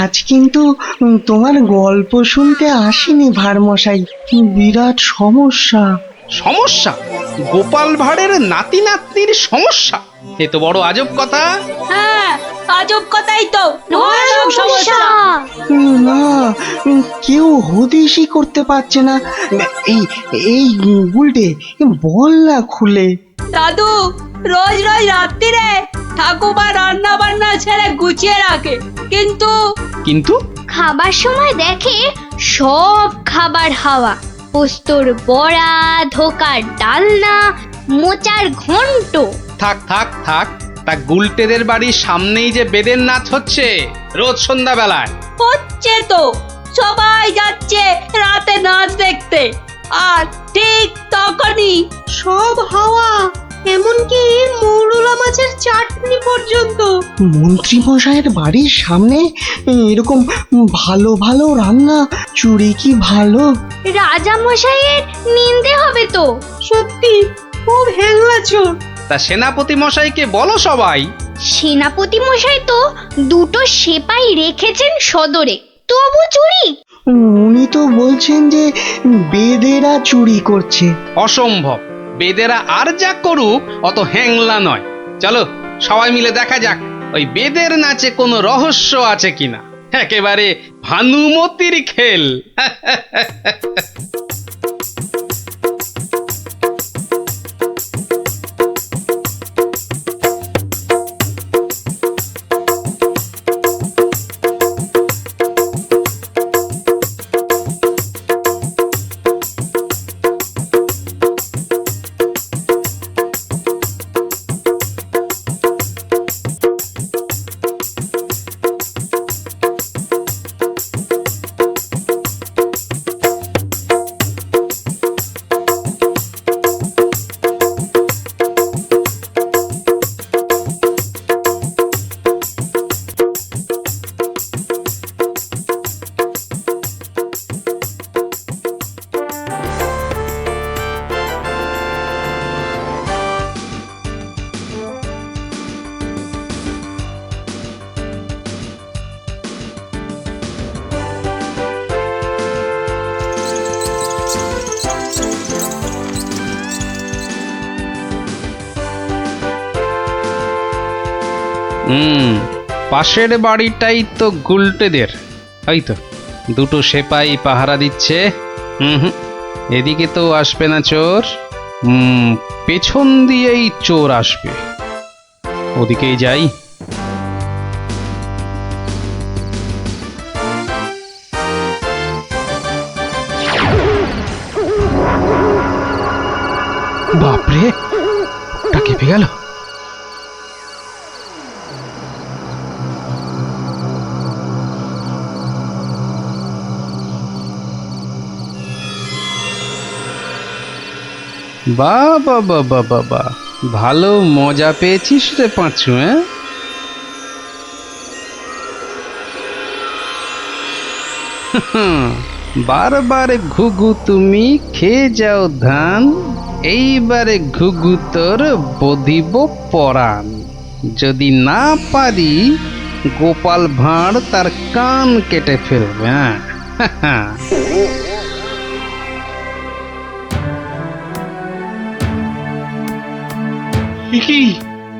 আজ কিন্তু তোমার গল্প শুনতে আসিনি ভাঁড়মশাই, বিরাট সমস্যা। সমস্যা? গোপাল ভাঁড়ের নাতি নাতনির সমস্যা? এ তো বড় আজব কথা। হ্যাঁ, আজব কথাই তো, ভয়ানক সমস্যা। না, কেউ হদিশই করতে পারছে না। এই এই গুলটে, বল না খুলে। দাদু রোজ রোজ রাত্রিরে ঠাকুমা রান্না বান্না ছেড়ে গুছিয়ে রাখে, কিন্তু কিন্তু খাবার সময় দেখে সব খাবার হাওয়া, পোস্তর বড়া, ধোকার ডালনা, মোচার ঘন্ট। থাক থাক থাক, তা গুলটেদের বাড়ির সামনেই যে বেদের নাচ হচ্ছে রোজ সন্ধ্যাবেলায়। হচ্ছে তো, সবাই যাচ্ছে রাতে নাচ দেখতে, আর ঠিক তখনই সব হাওয়া, এমনকি মৌরলা মাছের চাটনি পর্যন্ত। মন্ত্রী মশাইয়ের বাড়ির সামনে এরকম ভালো ভালো রান্না, চুরি কি ভালো? রাজা মশাইয়ের নিন্দে হবে তো। সত্যি খুব হ্যাংলা চোর। তা সেনাপতি মশাইকে বলো সবাই। সেনাপতি মশাই তো দুটো সেপাই রেখেছেন সদরে, তবু চুরি। উনি তো বলছেন যে বেদেরা চুরি করছে। অসম্ভব, বেদেরা আর যা করুক অত হ্যাংলা নয়। চলো সবাই মিলে দেখা যাক ওই বেদের নাচে কোনো রহস্য আছে কিনা। একেবারে ভানুমতির খেল। পাশের বাড়িটাই তো গুলটেদের, এই তো দুটো সেপাই পাহারা দিচ্ছে। এদিকে তো আসবে না চোর, পেছন দিয়েই চোর আসবে, ওদিকেই যাই। বাপরে, ওটা কেঁপে গেল। বাবা বাবা বাবা, ভালো মজা পেয়েছিস রে পাঁচু। বারবার ঘুঘু তুমি খেয়ে যাও ধান, এইবারে ঘুঘু তোর বধিব পরাণ। যদি না পারি গোপাল ভাঁড় তার কান কেটে ফেলবে। হ্যাঁ,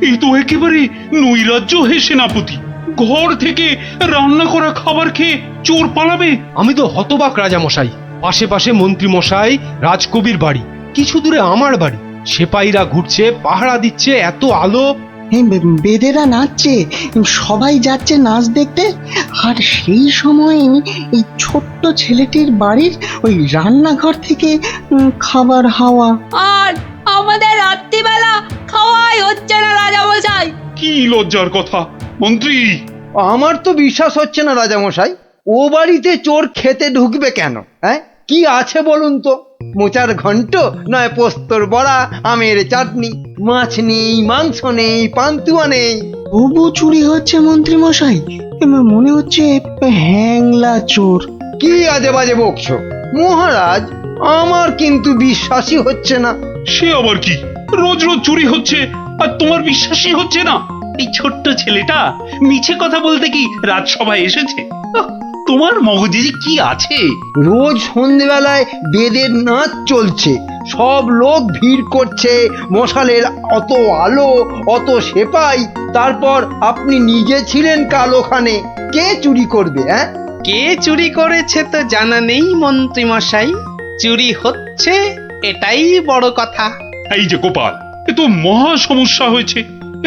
এই তো একেবারে নৈরাজ্য হে সেনাপতি। ঘর থেকে রান্না করা খাবার খেয়ে চোর পালাবে? আমি তো হতবাক রাজামশাই। পাশে পাশে মন্ত্রী মশাই, রাজকবির বাড়ি, কিছু দূরে আমার বাড়ি, সেপাইরা ঘুরছে, পাহারা দিচ্ছে, এত আলো। বেদেরা নাচছে, সবাই যাচ্ছে নাচ দেখতে, আর সেই সময় এই ছোট্ট ছেলেটির বাড়ির ওই রান্নাঘর থেকে খাবার হাওয়া। আর আমাদের রাত্রিবেলা খাওয়াই হচ্ছে না রাজামশাই। কি লজ্জার কথা মন্ত্রী। আমার তো বিশ্বাস হচ্ছে না রাজামশাই, ও বাড়িতে চোর খেতে ঢুকবে কেন? হ্যাঁ, কি আছে বলুন তো? মোচার ঘন্ট নয় পোস্তর বড়া, আমের চাটনি, মাছ নেই, মাংস নেই, পান্তুয়া নেই। তবু চুরি হচ্ছে মন্ত্রী মশাই, মনে হচ্ছে হ্যাংলা চোর। কি আজে বাজে বকছো মহারাজ, আমার কিন্তু বিশ্বাসই হচ্ছে না। সে আবার কি? রোজ রোজ চুরি হচ্ছে আর তোমার বিশ্বাসই হচ্ছে না? এই ছোট্ট ছেলেটা মিছে কথা বলতে কি রাজসভায় এসেছে? আহ, তোমার মগজে যে কি আছে! রোজ সন্ধেবেলায় বেদের নাচ চলছে, সব লোক ভিড় করছে, মশালের অত আলো, অত সেপাই, তারপর আপনি নিজে ছিলেন কাল ওখানে। কে চুরি করবে? হ্যাঁ, কে চুরি করেছে তো জানা নেই মন্ত্রী মশাই, চুরি হচ্ছে এটাই বড় কথা। এই যে গোপাল, এ তো মহা সমস্যা হয়েছে।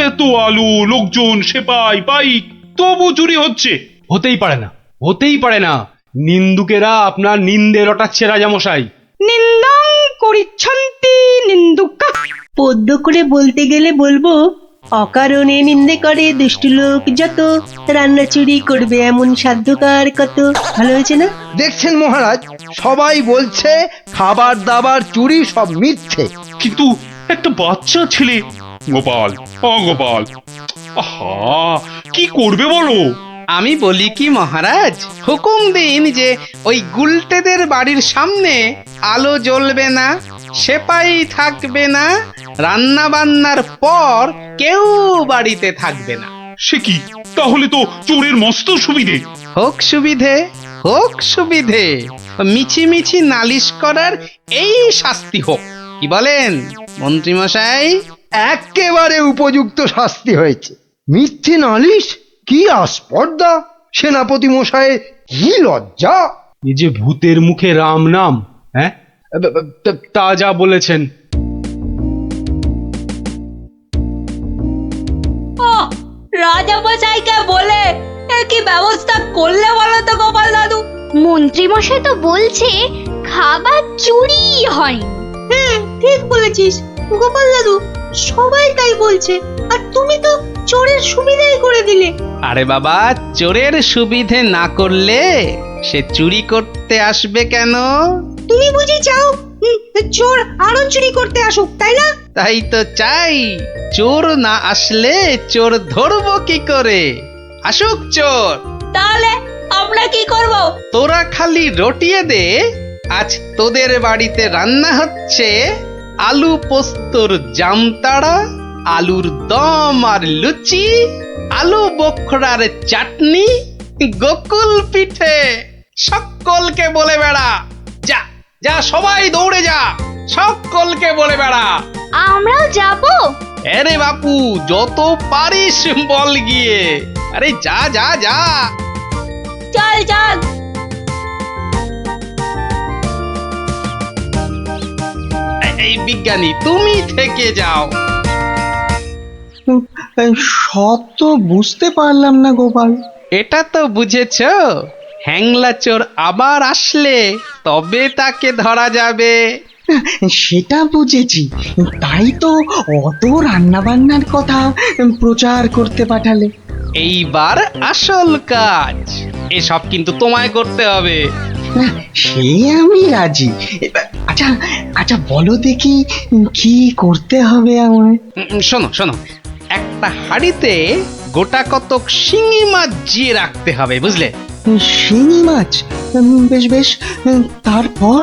এত আলো, লোকজন, সেপাই পাইক, তবু চুরি হচ্ছে। হতেই পারে না, হতেই পারে না। নিন্দুকেরা আপনার নিন্দে রটাচ্ছে রাজামশাই। নিন্দং করিচ্ছন্তি নিন্দুকা। পদ্য করে বলতে গেলে বলবো, অকারণে নিন্দে করে দুষ্টু লোক যত, রান্না চুরি করবে এমন সাধ্যকার কত। ভালো হয়েছে না? দেখছেন মহারাজ, সবাই বলছে খাবার দাবার চুরি সব মিথ্যে। কিন্তু একটা বাচ্চা ছেলে, গোপাল, গোপাল, আহা, কি করবে বলো? আমি বলি কি মহারাজ, হুকুম দিন যে ওই গুলটেদের বাড়ির সামনে আলো জ্বলবে না, সেপাই থাকবে না, রান্না বান্নার পর কেউ বাড়িতে থাকবে না। সে কি, তাহলে তো চোরের মস্ত সুবিধে। হোক সুবিধে, হোক সুবিধে, মিছি মিছি নালিশ করার এই শাস্তি হোক। কি বলেন মন্ত্রী মশাই? একেবারে উপযুক্ত শাস্তি হয়েছে। মিথ্যে নালিশ, কি আস্পর্ধা! সেনাপতি মশাইয়ের কি লজ্জা! এই যে ভূতের মুখে রাম নাম, হ্যাঁ, তা যা বলেছেন। রাজা মশাইকে বলে কি ব্যবস্থা করলে বলো তো গোপাল দাদু? মন্ত্রী মশাই তো বলছে খাবার চুরি হয়। হ্যাঁ, ঠিক বলেছিস গোপাল দাদু, সবাই তাই বলছে, আর তুমি তো চোরের সুবিধাই করে দিলে। আরে বাবা, চোরের সুবিধে না করলে সে চুরি করতে আসবে কেন? তুমি বুঝি চাও চোর আরো চুরি করতে আসুক, তাই না? তাই তো চাই। চোর না আসলে চোর ধরবো কি করে? আসুক চোর। তাহলে আমরা কি করব? তোরা খালি রটিয়ে দে, আজ তোদের বাড়িতে রান্না হচ্ছে আলু পোস্তর জামতাড়া, আলুর দম আর লুচি, আলু বোখরার চাটনি, গোকুল পিঠে। সকলকে বলে বেড়া, যা যা, সবাই দৌড়ে যা, সকলকে বলে বেড়া। আমরাও যাবো? আরে বাপু, যত পারিস বল গিয়ে। আরে যা যা যা। চল চল। এই বিজ্ঞানী, তুমি থেকে যাও। সব তো বুঝতে পারলাম না গোপাল। এটা তো বুঝেছ, হ্যাংলা চোর আবার আসলে তবে তাকে ধরা যাবে। সেটা বুঝেছি, তাই তো অত রান্না বান্নার কথা প্রচার করতে পাঠালে। এইবার আসল কাজ, এসব কিন্তু তোমায় করতে হবে। না, সে আমি রাজি। আচ্ছা আচ্ছা, বলো দেখি কি করতে হবে আমায়। শোনো শোনো, একটা হাঁড়িতে গোটা কতক শিঙি মাছ জিয়ে রাখতে হবে, বুঝলে? শিঙি মাছ? বেশ বেশ, তারপর?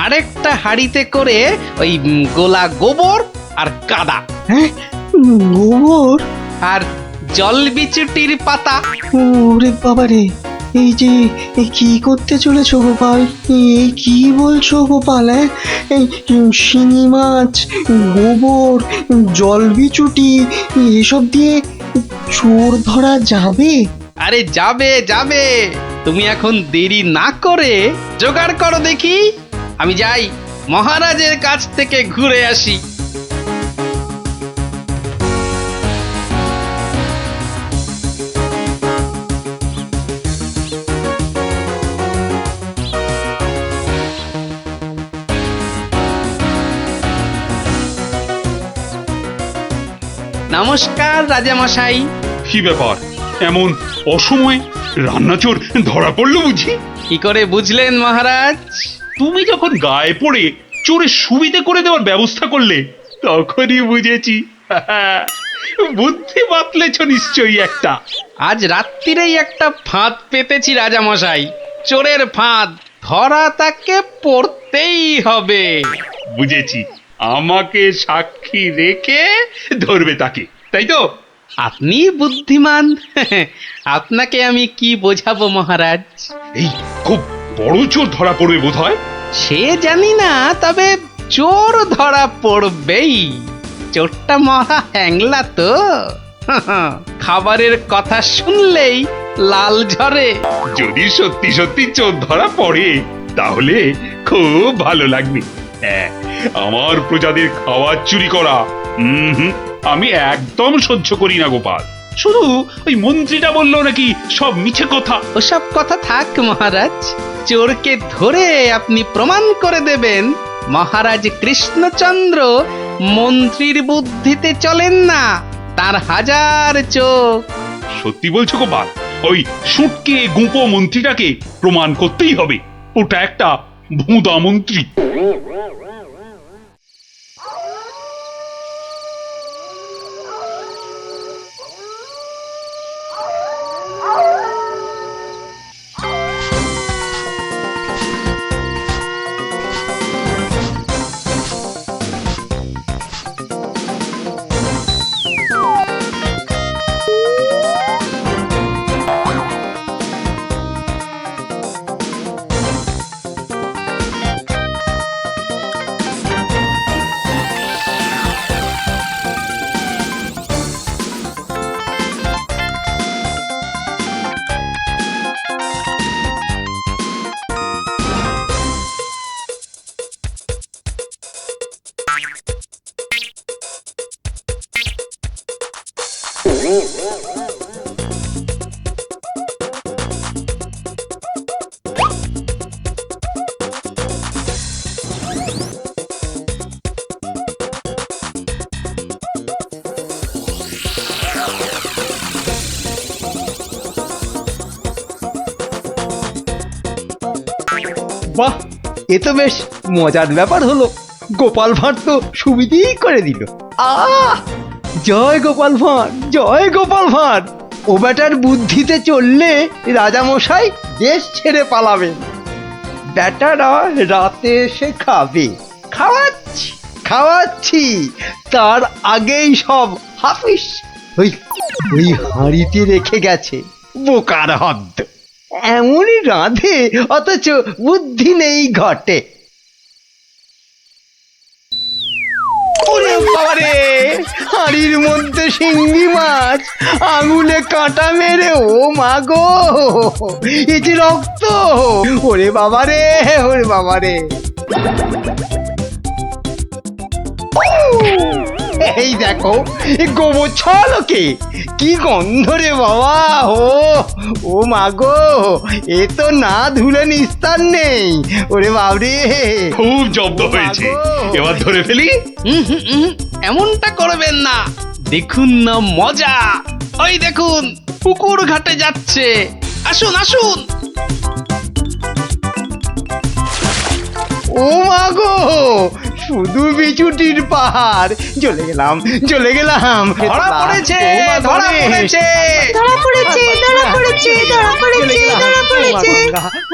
আরেকটা হাঁড়িতে করে ওই গোলা গোবর আর কাদা হ্যাঁ, গোবর? আর জল বিচুটির পাতা। ওরে বাবারে, এই যে কি করতে চলেছো গোপাল? এই কি বলছো গোপাল? হ্যাঁ, এই শিঙি মাছ, গোবর, জলবিচুটি এসব দিয়ে চোর ধরা যাবে? আরে যাবে যাবে, তুমি এখন দেরি না করে জোগাড় করো দেখি। আমি যাই, মহারাজের কাছ থেকে ঘুরে আসি। নমস্কার রাজামশাই। কি ব্যাপার, এমন অসময়ে রান্নাচোর ধরা পড়লো বুঝি? কি করে বুঝলেন মহারাজ? তুমি যখন গায়ে পড়ে চোরের সুবিধে করে দেওয়ার ব্যবস্থা করলে, তখনই বুঝেছি। বুদ্ধি বাতলেছ নিশ্চয়ই একটা। আজ রাত্রিরেই একটা ফাঁদ পেতেছি রাজামশাই, চোরের ফাঁদ। ধরা তাকে পড়তেই হবে। বুঝেছি, আমাকে সাক্ষী রেখে ধরবে তাকে, তাই তো? আপনি বুদ্ধিমান। আপনাকে আমি কি বোঝাবো মহারাজ? এই খুব বড় চোর ধরা পড়বে বোধ হয়। সে জানি না, তবে চোর ধরা পড়বেই। চোরটা মহা হ্যাংলা তো। খাবারের কথা শুনলেই লাল ঝরে। যদি সত্যি সত্যি চোর ধরা পড়ে তাহলে খুব ভালো লাগবে। হ্যাঁ, আমার প্রজাদের খাবার চুরি করা আমি একদম সহ্য করি না গোপাল। শুধু ওই মন্ত্রীটা বললো নাকি সব মিছে কথা। ওসব কথা থাক মহারাজ, চোরকে ধরে আপনি প্রমাণ করে দেবেন মহারাজ কৃষ্ণচন্দ্র মন্ত্রীর বুদ্ধিতে চলেন না, তার হাজার চোখ। সত্যি বলছো গোপাল? ওই সুটকে গুঁপো মন্ত্রীটাকে প্রমাণ করতেই হবে ওটা একটা ভুঁদা মন্ত্রী। বাহ, এ তো বেশ মজার ব্যাপার হলো। গোপাল ভাঁড় তো সুবিধেই করে দিল। জয় গোপাল ভাঁড়, জয় গোপাল ভাঁড়। ও বেটার বুদ্ধিতে চললে রাজামশাই দেশ ছেড়ে পালাবেন। বেটারা রাতে এসে খাবে। খাওয়াচ্ছি খাওয়াচ্ছি, তার আগেই সব হাফিস ওই ওই হাঁড়িতে রেখে গেছে। বোকার হদ্দ, এমনই রাঁধে অথচ বুদ্ধি নেই ঘটে। ওরে বাবারে, হাঁড়ির মধ্যে শিঙ্গি মাছ, আঙুলে কাঁটা মেরে, ও মা গো, এই যে রক্ত! ওরে বাবারে, ওরে বাবারে! এই দেখো, গোবর ছলকে কি গন্ধ রে বাবা! ও মা গো, এ তো না ধুলে নিস্তার নেই। ওরে বাবরে, খুব জব্দ হয়েছে। এবার ধরে ফেলি। এমনটা করবেন না, দেখুন না মজা। ওই দেখুন, পুকুর ঘাটে যাচ্ছে। আসুন আসুন। ও মা গো, শুধু বিচুটির পাহাড়। চলে গেলাম, চলে গেলাম। ধরা পড়েছে, ধরা পড়েছে। ধরা পড়েছে, ধরা পড়েছে, ধরা পড়েছে, ধরা পড়েছে।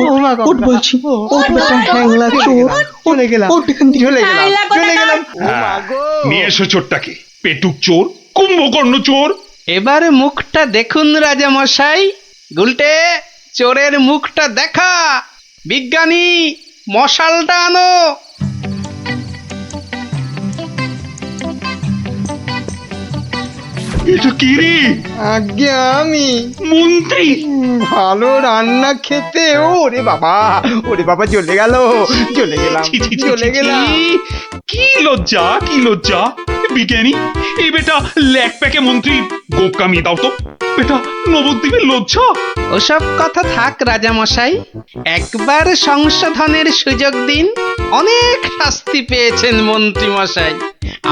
ও মা গো, ওঠ বলছি, ওঠ বেটা হ্যাংলা চোর। চলে গেলাম, ওঠ এখান থেকে। চলে গেলাম, হ্যাংলা চলে গেলাম। ও হ্যাঁ, মা গো। নিয়ে এসো চোরটাকে। পেটুক চোর, কুম্ভকর্ণ চোর। এবার মুখটা দেখুন রাজা মশাই। গুলটে, চোরের মুখটা দেখা। বিজ্ঞানী, মশালটা আনো। এটা কি রে? আজ্ঞে আমি মন্ত্রী। ভালো রান্না খেতে। ওরে বাবা, ওরে বাবা, চলে গেল, চলে গেলাম, ছি, ছি, ছি, চলে ছি, গেলাম। কি লজ্জা, কি লজ্জা! বিজ্ঞানী, এই বেটা ল্যাক প্যাকে মন্ত্রী গোপ কামিয়ে দাও তো। বেটা নবদ্বীপের লজ্জা। ওসব কথা থাক রাজা মশাই, একবার সংশোধনের সুযোগ দিন। অনেক শাস্তি পেয়েছেন মন্ত্রী মশাই,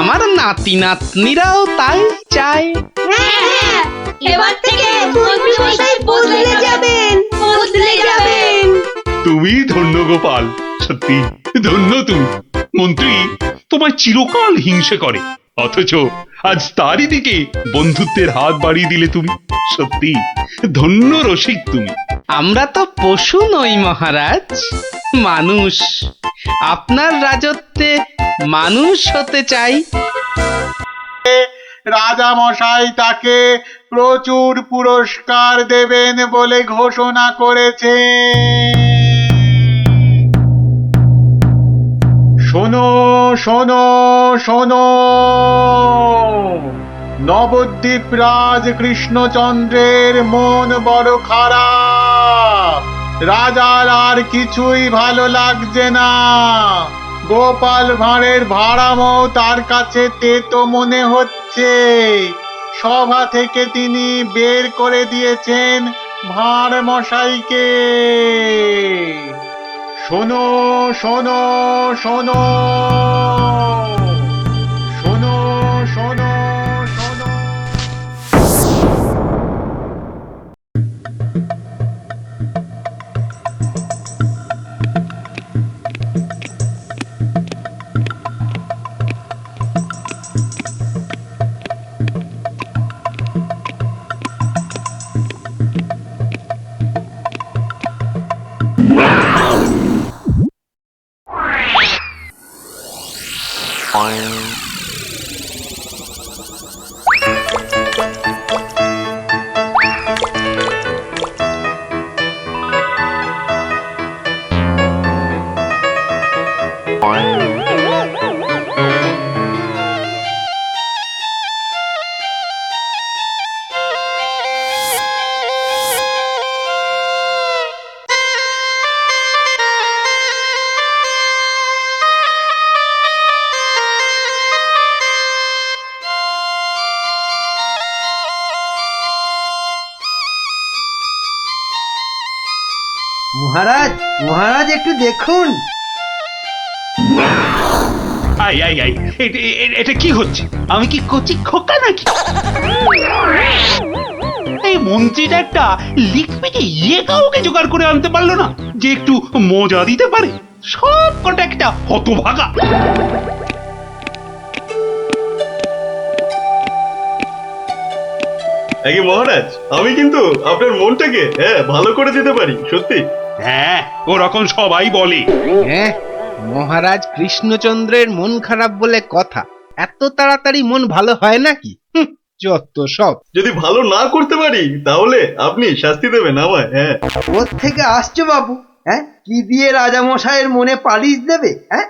আমার নাতি নাতনিরাও তাই চায়। এবার থেকে মন্ত্রী মশাই বদলে যাবেন, বদলে যাবেন। তুমি ধন্য গোপাল, সত্যি ধন্য তুমি। মন্ত্রী তোমায় চিরকাল হিংসে করে, অথচ আজ তারই দিকে বন্ধুত্বের হাত বাড়িয়ে দিলে তুমি। সত্যি ধন্য রসিক তুমি। আমরা তো পশু নই মহারাজ, মানুষ। আপনার রাজত্বে মানুষ হতে চাই। রাজামশাই তাকে প্রচুর পুরস্কার দেবেন বলে ঘোষণা করেছে। শোনো শোনো শোনো, নবদ্বীপ রাজ কৃষ্ণচন্দ্রের মন বড় খারাপ। রাজার আর কিছুই ভালো লাগছে না। গোপাল ভাঁড়ের ভাড়ামও তার কাছে তেতো মনে হচ্ছে। সভা থেকে তিনি বের করে দিয়েছেন ভাঁড় মশাইকে। শোনো শোনো শোনো, শোনো শোনো শোনো। মহারাজ, মহারাজ একটু দেখুন। আই আই আই, এটা কি হচ্ছে? আমি কি কচি খোকা নাকি? এই মন্ত্রীটা একটা লিখপিকে কাউকে জোগাড় করে আনতে পারলো না যে একটু মজা দিতে পারে। সব কটা একটা হতভাগা। আগে মহারাজ, আমি কিন্তু আপনার মনটাকে ভালো করে দিতে পারি, সত্যি। হ্যাঁ, ওরকম সবাই বলে। হ্যাঁ, মহারাজ কৃষ্ণচন্দ্রের মন খারাপ বলে কথা। এত তাড়াতাড়ি মন ভালো হয় নাকি? যত সব। যদি ভালো না করতে পারি তাহলে আপনি শাস্তি দেবেন আমায়। হ্যাঁ, ওর থেকে আসছো বাবু? হ্যাঁ, কি দিয়ে রাজামশাইয়ের মনে পালিশ দেবে? হ্যাঁ,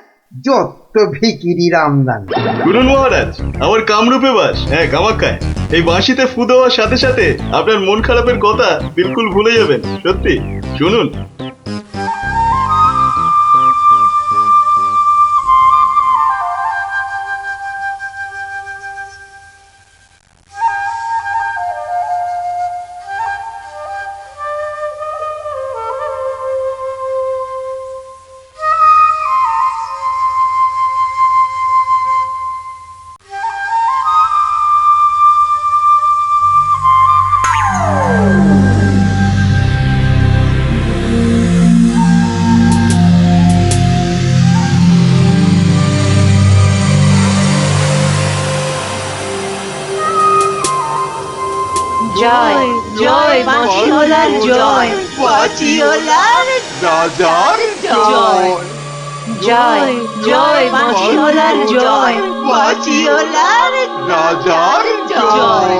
যত ভিকিরির আমদানি। শুনুন মহারাজ, আমার কামরূপে বাস, কামাখ্যায়। এই বাঁশিতে ফু দেওয়ার সাথে সাথে আপনার মন খারাপের কথা বিলকুল ভুলে যাবেন, সত্যি। শুনুন। জয় জয় বাঁশিওয়ালার জয়, বাঁশিওয়ালার রাজার জয়। জয় জয় বাঁশিওয়ালার জয়, বাঁশিওয়ালার রাজার জয়।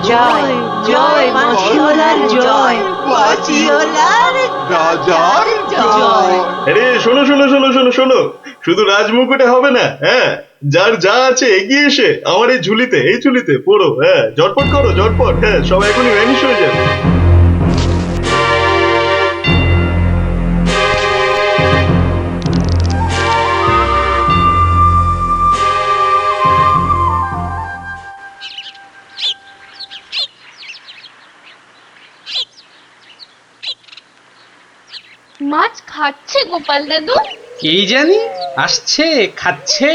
জয় জয় বাঁশিওয়ালার জয়, বাঁশিওয়ালার রাজার জয়। আরে শোনো শোনো শোনো শোনো শোনো, শুধু রাজমুকুটে হবে না। হ্যাঁ, যার যা আছে এগিয়ে এসে আমার এই ঝুলিতে পড়ো। হ্যাঁ, ঝটপট করো, ঝটপট। হ্যাঁ, সব এখনই ভ্যানিশ হয়ে যাবে। মাছ খাচ্ছে গোপাল দাদু? কি জানি, আসছে, খাচ্ছে,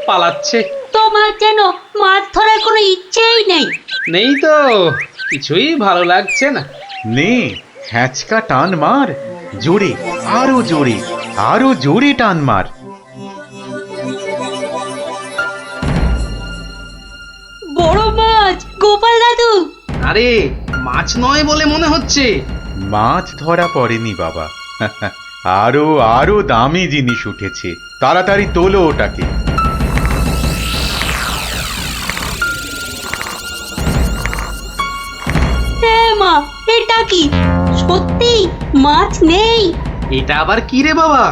পালাচ্ছে। তোমার যেন মাছ ধরার কোনো ইচ্ছেই নেই। নেই তো, কিছুই ভালো লাগছে না। নে, হ্যাঁচকা টান মার, জোরে, আরো জোরে, আরো জোরে টান মার। বড় মাছ, গোপাল দাদু। আরে মাছ নয় বলে মনে হচ্ছে। মাছ ধরা পড়েনি বাবা, আরো আরো দামি জিনিস উঠেছে। তাড়াতাড়ি তোলো ওটাকে। নাকি সত্যি মাছ নেই? এটা আবার কি রে বাবা?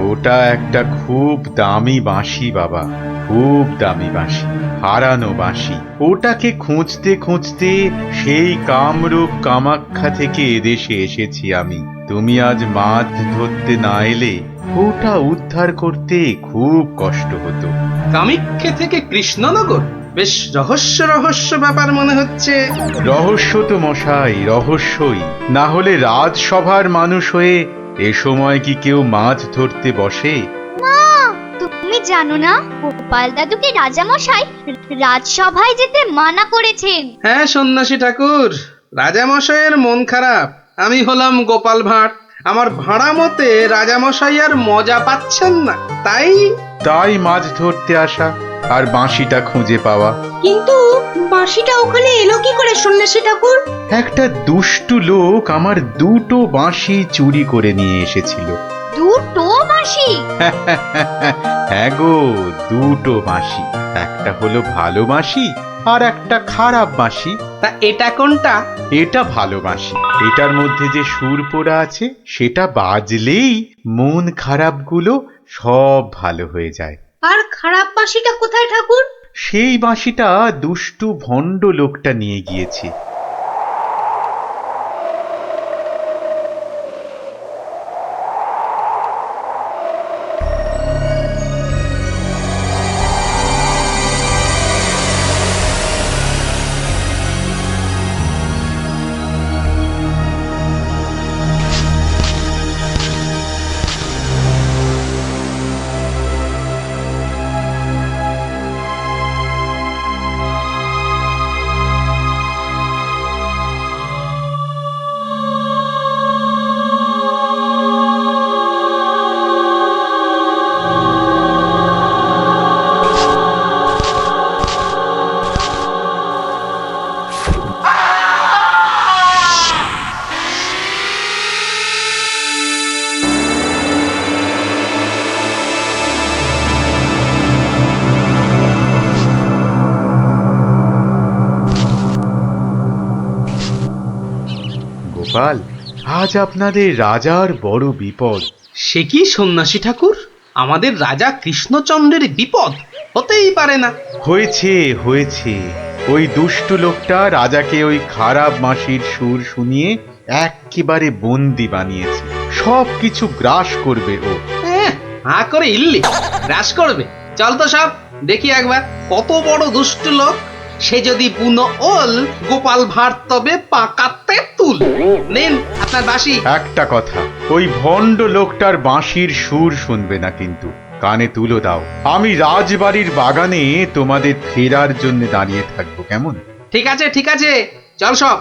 ওটা একটা খুব দামি বাঁশি বাবা, খুব দামি বাঁশি, হারানো বাঁশি। ওটাকে খুঁজতে খুঁজতে সেই কামরূপ কামাখ্যা থেকে এদেশে এসেছি আমি। তুমি আজ মাছ ধরতে না এলে ওটা উদ্ধার করতে খুব কষ্ট হতো। কামাখ্যা থেকে কৃষ্ণনগর? বেশ রহস্য রহস্য ব্যাপার মনে হচ্ছে। রহস্য তো মশাই, রহস্যই। না হলে রাজসভার মানুষ হয়ে এ সময় কি কেউ মাছ ধরতে বসে? তুমি জানো না গোপাল দাদুকে রাজামশাই রাজসভায় যেতে মানা করেছেন? হ্যাঁ সন্ন্যাসী ঠাকুর, রাজামশাইয়ের মন খারাপ। আমি হলাম গোপাল ভাঁড়। আমার ভাড়া মতে রাজামশাই আর মজা পাচ্ছেন না, তাই মাছ ধরতে আসা আর বাঁশিটা খুঁজে পাওয়া। কিন্তু বাঁশিটা ওখানে এলো কি করে সন্ন্যাসী ঠাকুর? একটা দুষ্টু লোক আমার দুটো বাঁশি চুরি করে নিয়ে এসেছিল। দুটো বাঁশি? হ্যাঁ গো, দুটো বাঁশি। একটা হলো ভালো বাঁশি আর একটা খারাপ বাঁশি। তা এটা কোনটা? এটা ভালো বাঁশি। এটার মধ্যে যে সুর পোড়া আছে সেটা বাজলেই মন খারাপগুলো সব ভালো হয়ে যায়। আর খারাপ বাঁশিটা কোথায় ঠাকুর? সেই বাঁশিটা দুষ্টু ভণ্ড লোকটা নিয়ে গিয়েছে। গোপাল, আজ আপনাদের রাজার বড় বিপদ। সে কি সন্ন্যাসী ঠাকুর, আমাদের রাজা কৃষ্ণচন্দ্রের বিপদ? হতেই পারে না। হয়েছে হয়েছে, ওই দুষ্টু লোকটা রাজাকে ওই খারাপ বাঁশির সুর শুনিয়ে একেবারে বন্দি বানিয়েছে। সব কিছু গ্রাস করবে ও। হাঁ করে ইল্লি গ্রাস করবে? চল তো সব দেখি একবার, কত বড় দুষ্ট লোক। সে যদি বুনো ওল, গোপাল ভাঁড় তবে পাকাতে তুল। নেন আপনার বাঁশি। একটা কথা, ওই ভণ্ড লোকটার বাঁশির সুর শুনবে না কিন্তু। কানে তুলো দাও। আমি রাজবাড়ির বাগানে তোমাদের ফেরার জন্য দাঁড়িয়ে থাকবো, কেমন? ঠিক আছে ঠিক আছে, চল সব।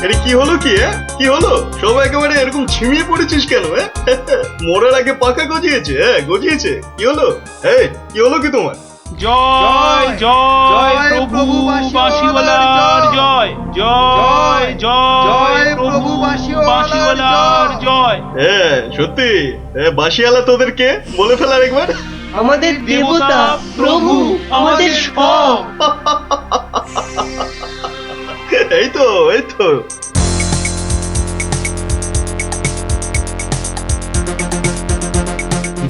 এটা কি হলো কি? কি হলো? সবাই একেবারে এরকম ঝিমিয়ে পড়েছিস কেন? মরার আগে পাকা গজিয়েছে? গজিয়েছে? কি হলো? কি হলো কি তোমার? জয় জয় প্রভু বাঁশিওয়ালার জয়, জয় জয় প্রভু বাঁশিওয়ালার জয়। সত্যি বাঁশিওয়ালা তোদের কে বলে ফেলার একবার? আমাদের দেবতা, প্রভু, আমাদের সব। এই তো এই তো।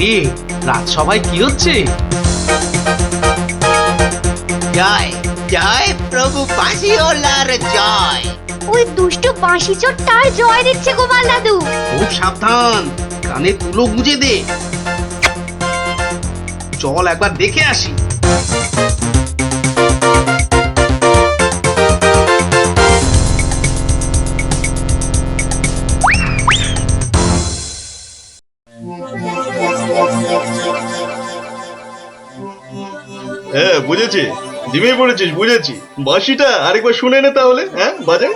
রে, রাজসভায় কি হচ্ছে? জয় জয় প্রভু বাঁশিওয়ালার জয়। ওই দুষ্টু বাঁশি চোরটার জয় দিচ্ছে গোপাল দাদু। খুব সাবধান, কানে তুলো গুঁজে দে। চল একবার দেখে আসি। বুঝেছি, ঝিমিয়ে পড়েছিস, বুঝেছি। বাঁশিটা আরেকবার শুনে নে তাহলে। বাজে।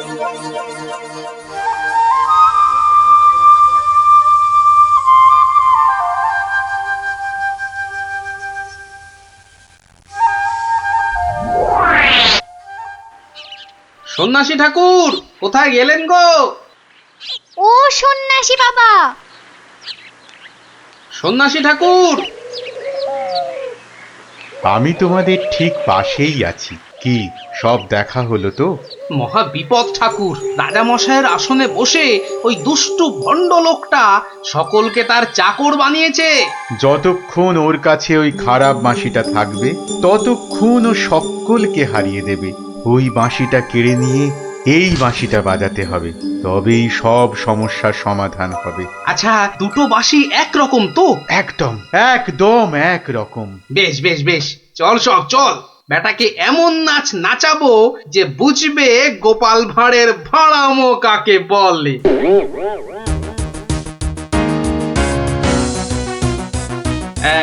সন্ন্যাসী ঠাকুর কোথায় গেলেন গো? ও সন্ন্যাসী বাবা, সন্ন্যাসী ঠাকুর, আমি তোমাদের ঠিক পাশেই আছি। কি সব দেখা হলো তো? মহা বিপদ ঠাকুর। রাজামশাইয়ের আসনে বসে ওই দুষ্টু ভণ্ড লোকটা সকলকে তার চাকর বানিয়েছে। যতক্ষণ ওর কাছে ওই খারাপ বাঁশিটা থাকবে ততক্ষণ ও সকলকে হারিয়ে দেবে। ওই বাঁশিটা কেড়ে নিয়ে এই বাঁশিটা বাজাতে হবে, তবেই সব সমস্যার সমাধান হবে। আচ্ছা, দুটো বাঁশি একরকম তো? একদম একদম একরকম। বেশ বেশ বেশ, চল সব চল, বেটাকে এমন নাচ নাচাবো যে বুঝবে গোপাল ভাঁড়ের ভাড়ামো কাকে বলে।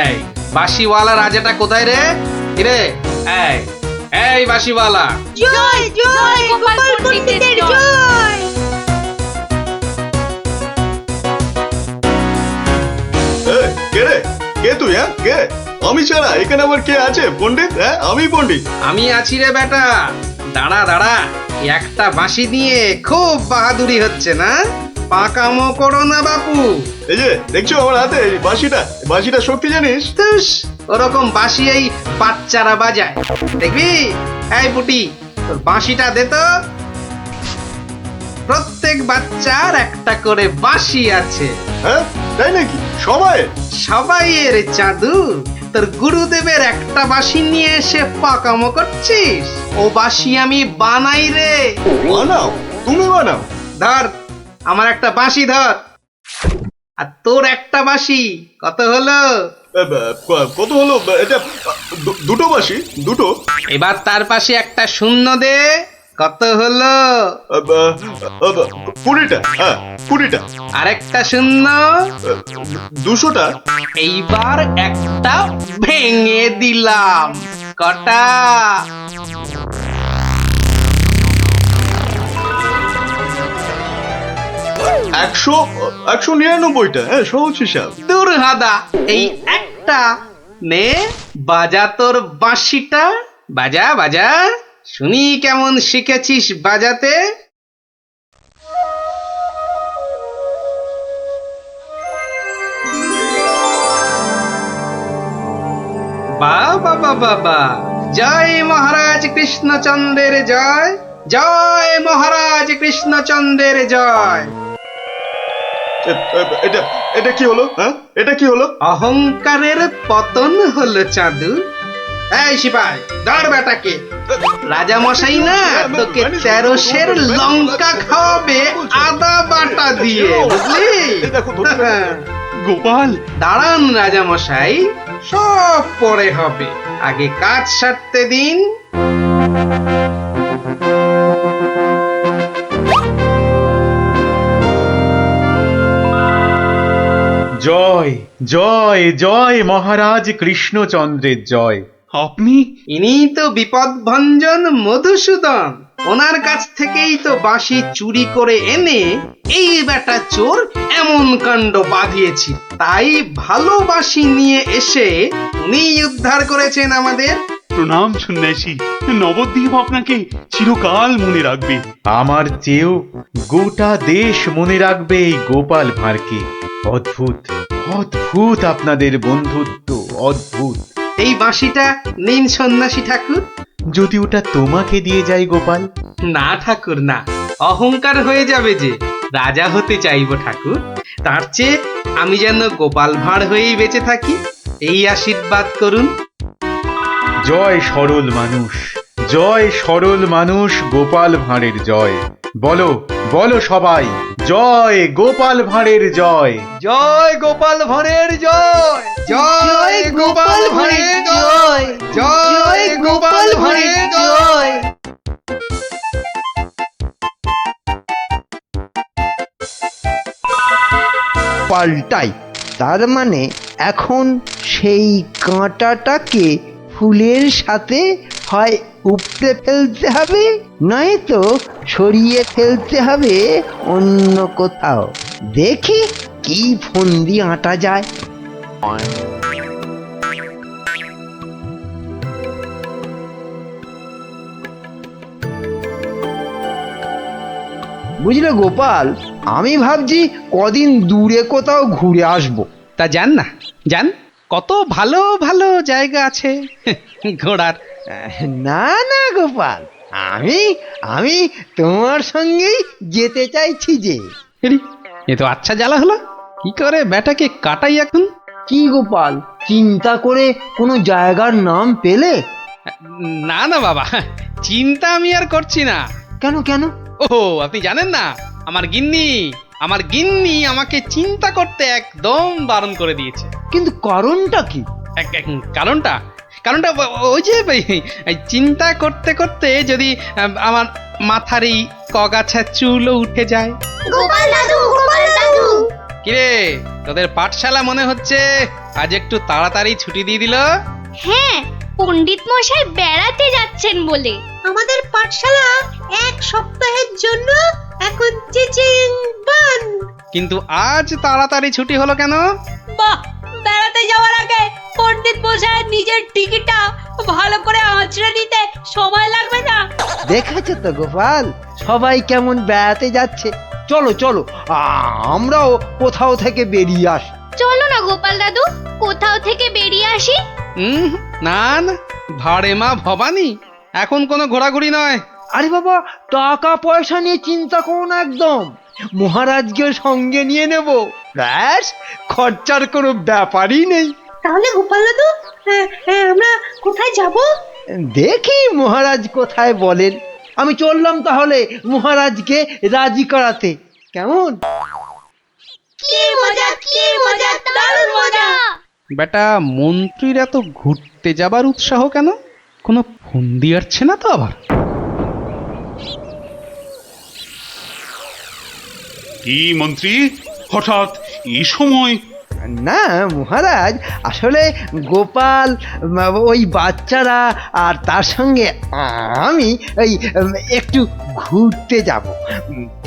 এই বাঁশিওয়ালা রাজাটা কোথায় রে? রে এই এই বাঁশিওয়ালা, জয় জয় গোপাল পণ্ডিতের জয়। কে রে? কে তুই? হ্যাঁ কে? আমি ছাড়া এখানে আবার কে আছে? পণ্ডিত? হ্যাঁ আমি পণ্ডিত। আমি আছি রে বেটা। দাঁড়া দাঁড়া, একটা বাঁশি দিয়ে খুব বাহাদুরি হচ্ছে না? পাকামো করো না বাপু। এই যে দেখছো আমার হাতে এই বাঁশিটা শক্তি জানিস? তুস, ওরকম বাঁশি এই বাচ্চারা বাজায়, দেখবি? এই পুটি, তোর বাঁশিটা দে তো। প্রত্যেক বাচ্চার একটা করে বাঁশি আছে। হ্যাঁ তাই নাকি? সবাই? সবাইয়ের চাঁদু। তোর গুরুদেবের একটা বাঁশি নিয়ে এসে পাকামো করছিস? ও বাঁশি আমি বানাই রে। বানাও? তুমি বানাও? ধর, আমার একটা বাঁশি ধর, আর তোর একটা বাঁশি। কত হলো? কত হলো? এটা দুটো বাঁশি, দুটো। এবার তার পাশে একটা শূন্য দে। কত হলো? 20টা। হ্যাঁ 20টা। আরেকটা শূন্য। 200টা। এইবার একটা ভেঙে দিলাম। কটা? 199টা। হ্যাঁ সহজ হিসাব। দূর হাদা, এই একটা নে, বাজা তোর বাঁশিটা। বাজা বাজা, শুনি কেমন শিখেছিস বাজাতে। বাবা বাবা বা, জয় মহারাজ কৃষ্ণচন্দ্রের জয়, জয় মহারাজ কৃষ্ণচন্দ্রের জয়। এটা এটা কি হলো? হ্যাঁ এটা কি হলো? অহংকারের পতন হলো চাঁদু। এই সিপাই, ধর বেটাকে। রাজা মশাই না তোকে 13 সের লঙ্কা খাওয়াবে আদা বাটা দিয়ে, বুঝলি? গোপাল, দাঁড়ান রাজা মশাই, সব পরে হবে, আগে কাজ সারতে দিন। জয় জয় জয় মহারাজ কৃষ্ণচন্দ্রের জয়। আপনি? ইনি তো বিপদ ভঞ্জন মধুসূদন। ওনার কাছ থেকেই তো বাঁশি চুরি করে এনে এই বেটা চোর এমন কাণ্ড বাঁধিয়েছি। তাই ভালো বাঁশি নিয়ে এসে উনি উদ্ধার করেছেন আমাদের। প্রণাম সন্ন্যাসী, নবদ্বীপ আপনাকে চিরকাল মনে রাখবে। আমার চেয়েও গোটা দেশ মনে রাখবে এই গোপাল ভাঁড়কে। অদ্ভুত অদ্ভুত আপনাদের বন্ধুত্ব, অদ্ভুত। এই বাঁশিটা নিন সন্ন্যাসী ঠাকুর। যদি ওটা তোমাকে দিয়ে যাই গোপাল? না ঠাকুর না, অহংকার হয়ে যাবে যে। রাজা হতে চাইবো ঠাকুর, তার চেয়ে আমি যেন গোপাল ভাঁড় হয়েই বেঁচে থাকি, এই আশীর্বাদ করুন। জয় সরল মানুষ, জয় সরল মানুষ, গোপাল ভাঁড়ের জয়। বলো বলো সবাই, জয় গোপাল ভাঁড়ের জয়। জয় গোপাল ভাঁড়ের জয়। জয় গোপাল ভাঁড়ের জয়, জয় গোপাল ভাঁড়ের জয়। পাল্টাই, তার মানে এখন সেই কাঁটাটাকে ফুলের সাথে হয় উপড়ে ফেলতে হবে, নয়তো সরিয়ে ফেলতে হবে অন্য কোথাও। দেখি কি ফন্দি আঁটা যায়। বুঝলে গোপাল, আমি ভাবছি কদিন দূরে কোথাও ঘুরে আসবো। তা যান না, যান, কত ভালো ভালো জায়গা আছে ঘোরার। না না গোপাল, আমি আমি তোমার সঙ্গেই যেতে চাইছি যে। এরি, এ তো আচ্ছা জ্বালা হলো। কি করে ব্যাটাকে কাটাই এখন? কি গোপাল, চিন্তা করে কোনো জায়গার নাম পেলে? না না বাবা, চিন্তা আমি আর করছি না। কেন কেন? ও, আপনি জানেন না, আমার গিন্নি আমাকে চিন্তা করতে একদম বারণ করে দিয়েছে। কিন্তু কারণটা কি? কারণটা কারণটা ওই যে এই চিন্তা করতে করতে যদি আমার মাথার এই কগাছা চুলও উঠে যায়। গোপাল দাদু কিরে, তোদের পাঠশালা মনে হচ্ছে আজ একটু তাড়াতাড়ি ছুটি দিয়ে দিল। হ্যাঁ, পণ্ডিত মশাই বেড়াতে যাচ্ছেন বলে। আমাদের পাঠশালা এক সপ্তাহের জন্য এখন চিচিং বান। কিন্তু আজ তাড়াতাড়ি ছুটি হলো কেন? বাহ, বেড়াতে যাওয়ার আগে পণ্ডিত মশাই নিজের টিকিটটা ভালো করে আঁচড়ে নিতে সময় লাগবে না? দেখেছো তো গোপাল, সবাই কেমন বেড়াতে যাচ্ছে। চলো চলো, আমরাও কোথাও থেকে বেরিয়ে আসি। চলো না গোপাল দাদু, কোথাও থেকে বেরিয়ে আসি। না না, ভাড়ে মা ভবানী, এখন কোনো ঘোরাঘুরি নয়। আরে বাবা, টাকা পয়সা নিয়ে চিন্তা করো না একদম। মহারাজকে সঙ্গে নিয়ে নেব, ব্যাস, খরচার কোনো ব্যাপারই নেই। তাহলে গোপাল দাদু, আমরা কোথায় যাব? দেখি মহারাজ কোথায় বলেন। আমি চললাম তাহলে মহারাজকে রাজি করাতে। কেমন? কি মজা, দারুণ মজা। বেটা, মন্ত্রীর এত ঘুরতে যাবার উৎসাহ কেন? কোনো ফন্দি আসছে না তো আবার? কি মন্ত্রী, হঠাৎ এই সময়? না মহারাজ, আসলে গোপাল, ওই বাচ্চারা আর তার সঙ্গে আমি ওই একটু ঘুরতে যাব,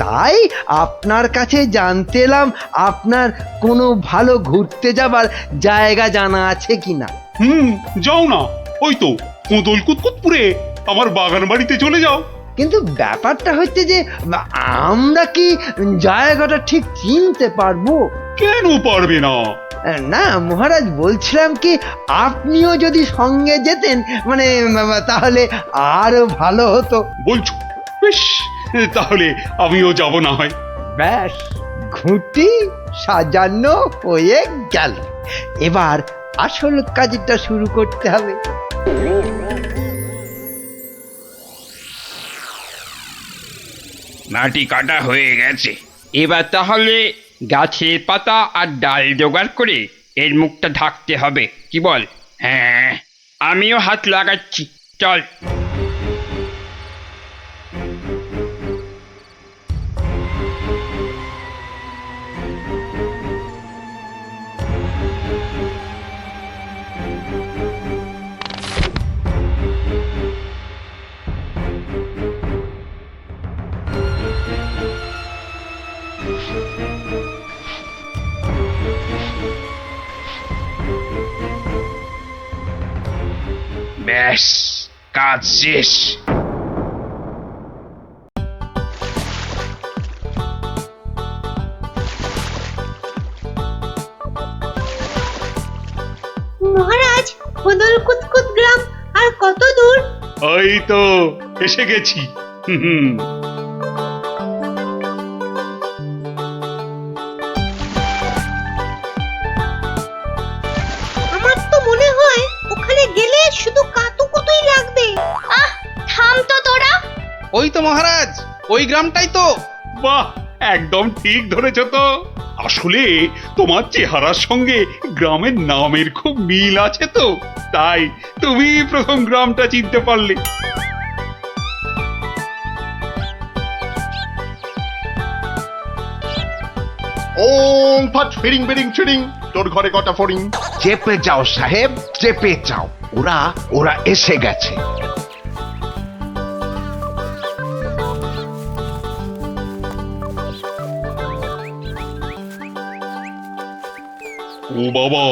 তাই আপনার কাছে জানতে এলাম আপনার কোনো ভালো ঘুরতে যাবার জায়গা জানা আছে কিনা। যাও না, ওই তো কোদল কুতকুতপুরে আমার বাগান বাড়িতে চলে যাও। কিন্তু ব্যাপারটা হচ্ছে যে আমরা কি জায়গাটা ঠিক চিনতে পারবো? কেন পারবে না? না মহারাজ, বলছিলাম কি আপনিও যদি সঙ্গে যেতেন, মানে তাহলে আরো ভালো হতো। বলছো? বেশ, তাহলে আমিও যাব না হয়। ব্যাস, ঘুঁটি সাজানো হয়ে গেল। এবার আসল কাজটা শুরু করতে হবে। মাটি কাটা হয়ে গেছে, এবার তাহলে গাছের পাতা আর ডাল জোগাড় করে এর মুখটা ঢাকতে হবে, কি বল? হ্যাঁ, আমিও হাত লাগাচ্ছি, চল। ব্যাস, কাজ শেষ। মহারাজ, খোদল কুতকুত গ্রাম আর কত দূর? ওই তো এসে গেছি। আমার তো মনে হয় ওখানে গেলে শুধু কাতুকুতুই লাগবে। থাম তো তোরা। ওই তো মহারাজ, ওই গ্রামটাই তো। বাহ, একদম ঠিক ধরেছ তো। আসলে তোমার চেহারার সঙ্গে গ্রামের নামের খুব মিল আছে তো, তাই তুমি প্রথম গ্রামটা চিনতে পারলে। ওং ফাট ফিরিং বিরিং চিরিং, তোর ঘরে কটা ফড়িং? চেপে যাও সাহেব, চেপে যাও, ওরা ওরা এসে গেছে। ও বাবা,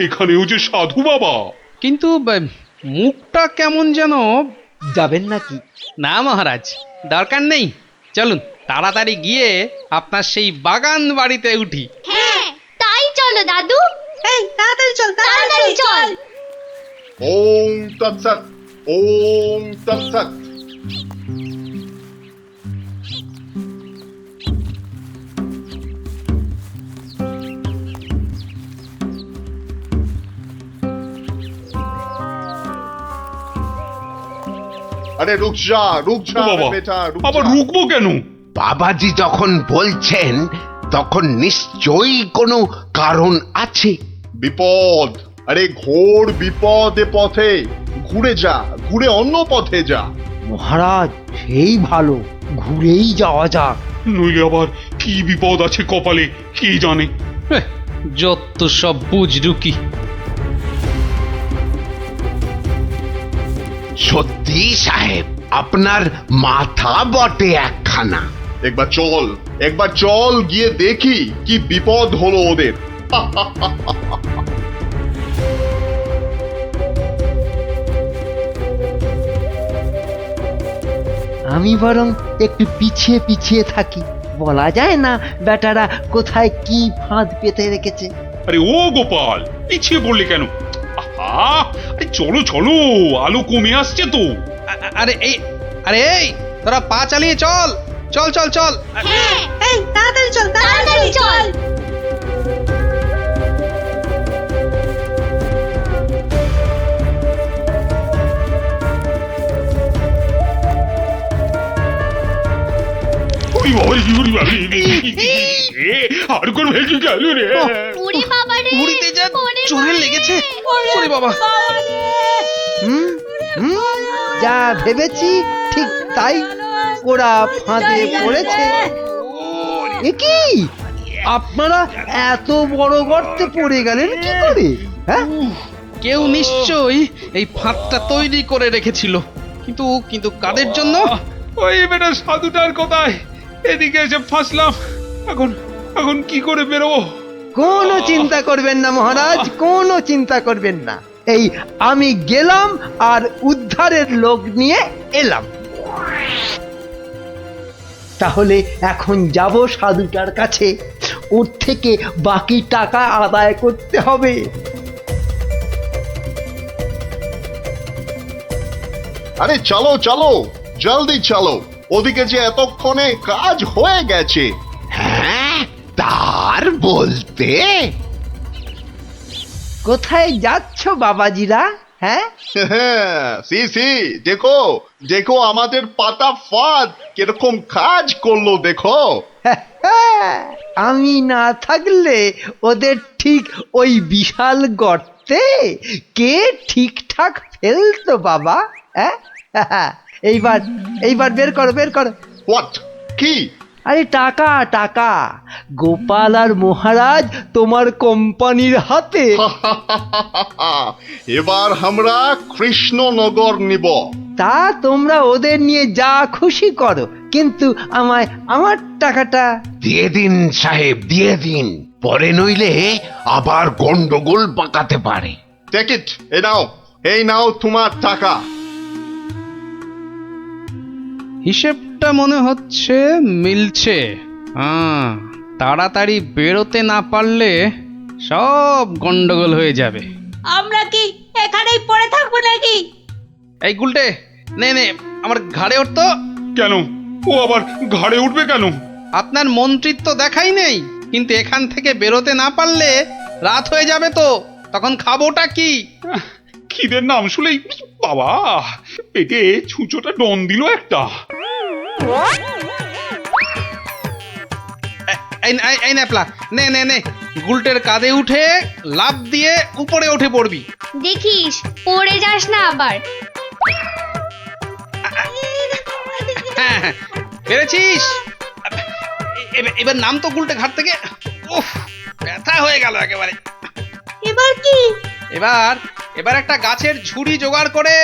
এখানেও যে সাধু বাবা। কিন্তু মুখটা কেমন যেন। যাবেন নাকি? না মহারাজ, দরকার নেই, চলুন। তাড়াতাড়ি গিয়ে আপনার সেই বাগান বাড়িতে উঠি। হ্যাঁ তাই চলো দাদু। এই তাড়াতাড়ি চল তাড়াতাড়ি চল। ওম তৎসৎ, ওম তৎসৎ। আরে রুক যা বাবা, বেটা, রুক আবার যা। রুকবো কেন? বাবাজি যখন বলছেন তখন নিশ্চয়ই কোনো কারণ আছে। বিপদ, আরে ঘোর বিপদ এ পথে। ঘুরে যা, ঘুরে অন্য পথে যা। মহারাজ সেই ভালো, ঘুরেই যাওয়া যাক। নইলে আবার কি বিপদ আছে কপালে কি জানে। যত সব বুঝরুকি। সত্যি সাহেব, আপনার মাথা বটে একখানা। একবার চল গিয়ে দেখি কি বিপদ হলো ওদের। আমি বরং একটু পিছিয়ে পিছিয়ে থাকি, বলা যায় না বেটারা কোথায় কি ফাঁদ পেতে রেখেছে। আরে ও গোপাল, পিছিয়ে পড়লি কেন? আহা, আরে চলো চলো, আলো কমে আসছে তো। আরে এই তোরা পা চালিয়ে চল চল চল চল। এই তাড়াতাড়ি চল তাড়াতাড়ি চল। ওরে বাবা, ওরে বাবা, আর কোন ভেঙে গেল রে। ওরে বাবা রে, ঘুরিতে যা চোরে লেগেছে। ওরে বাবা, হুম হুম, যা ভেবেছি ঠিক তাই, ওরা ফাঁদে পড়েছে। এ কি, আপনারা এত বড় গর্তে পড়ে গেলেন কি করে? হ্যাঁ, কেউ নিশ্চয়ই এই ফাঁদটা তৈরি করে রেখেছিল, কিন্তু কিন্তু কাদের জন্য? ওই বেটা সাধুটার কোথায়, এদিকে এসে ফাঁসলাম। এখন এখন কি করে বেরোবো? কোনো চিন্তা করবেন না মহারাজ, কোনো চিন্তা করবেন না। এই আমি গেলাম আর উদ্ধারের লোক নিয়ে এলাম। তাহলে এখন যাব সাধুটার কাছে, ওর থেকে বাকি টাকা আদায় করতে হবে। আরে চলো চলো, জলদি চলো, ওদিকে যে এতক্ষণে কাজ হয়ে গেছে। হ্যাঁ, তার বলতে কোথায় যাচ্ছ বাবাজিরা? হ্যাঁ, সি দেখো দেখো আমাদের পাতা ফাঁদ কিরকম কাজ করলো দেখো। আমি না থাকলে ওদের ঠিক ওই বিশাল গর্তে কে ঠিকঠাক ফেলতো বাবা? হ্যাঁ, এইবার এইবার বের করো বের করো। হোয়াট, কি? আরে টাকা টাকা, গোপাল আর মহারাজ তোমার কোম্পানির হাতে। এবার আমরা কৃষ্ণনগর নিব। তা তোমরা ওদের নিয়ে যা খুশি করো, কিন্তু আমায় আমার টাকাটা দিয়ে দিন সাহেব, দিয়ে দিন, পরে নইলে আবার গন্ডগোল পাকাতে পারে। টেক ইট, এই নাও তোমার টাকা। হিসেবটা মনে হচ্ছে মিলছে। তাড়াতাড়ি বেরোতে না পারলে সব গন্ডগোল হয়ে যাবে। আমরা কি এখানেই পড়ে থাকবো নাকি? এই গুলটে, নে নে আমার ঘাড়ে উঠতো। কেন, ও আবার ঘাড়ে উঠবে কেন? আপনার মন্ত্রিত্ব দেখাই নেই, কিন্তু এখান থেকে বেরোতে না পারলে রাত হয়ে যাবে তো, তখন খাবোটা কি? খিদের নাম শুলেই বাবা পেটে ছুঁচোটা ডন দিল একটা। এই ন্যাপলা, নে নে নে, গুলটের কাঁধে উঠে লাফ দিয়ে উপরে উঠে পড়বি। দেখিস পড়ে যাস না আবার। হ্যাঁ, পেরেছিস। এবার নাম তো গুলটে ঘাট থেকে। উফ, ব্যথা হয়ে গেল একেবারে। এবার কি? এবার একটা গাছের ঝুড়ি জোগাড় করে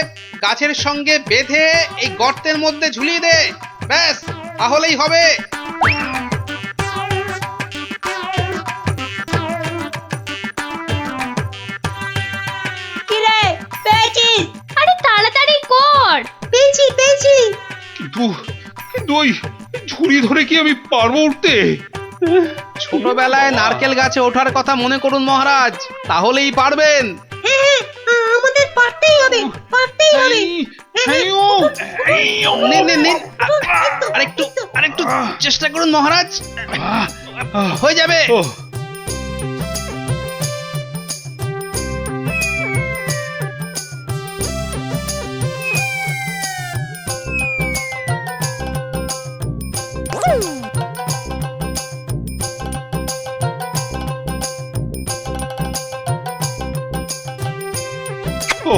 গাছের সঙ্গে বেঁধে এই গর্তের মধ্যে ঝুলিয়ে দে, ব্যাস তাহলেই হবে। কিরে, পেয়েছিস? আরে তাড়াতাড়ি কর। পেয়েছি। কিন্তু ওই ঝুড়ি ধরে কি আমি পারবো উঠতে? ছোটবেলায় নারকেল গাছে ওঠার কথা মনে করুন মহারাজ, তাহলেই পারবেন। আমাদের পারতেই হবে, পারতেই হবে। নিন, নিন, নিন। আরেকটু চেষ্টা করুন মহারাজ, হয়ে যাবে।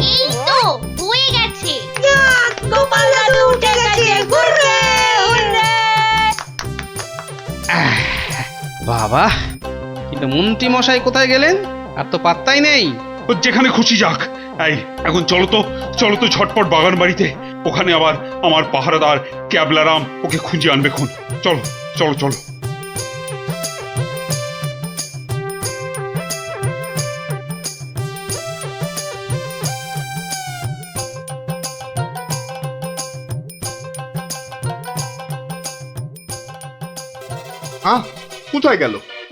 এই তো হয়ে গেছে। গোপাল দাদু উঠে গেছে, হুররে হুররে। বাবা, কিন্তু মন্ত্রী মশাই কোথায় গেলেন? আর তো পাত্তাই নেই। ও যেখানে খুশি যাক। এই এখন চলো তো ঝটপট বাগান বাড়িতে। ওখানে আবার আমার পাহারাদার ক্যাবলারাম ওকে খুঁজে আনবে খুন। চলো চলো চলো।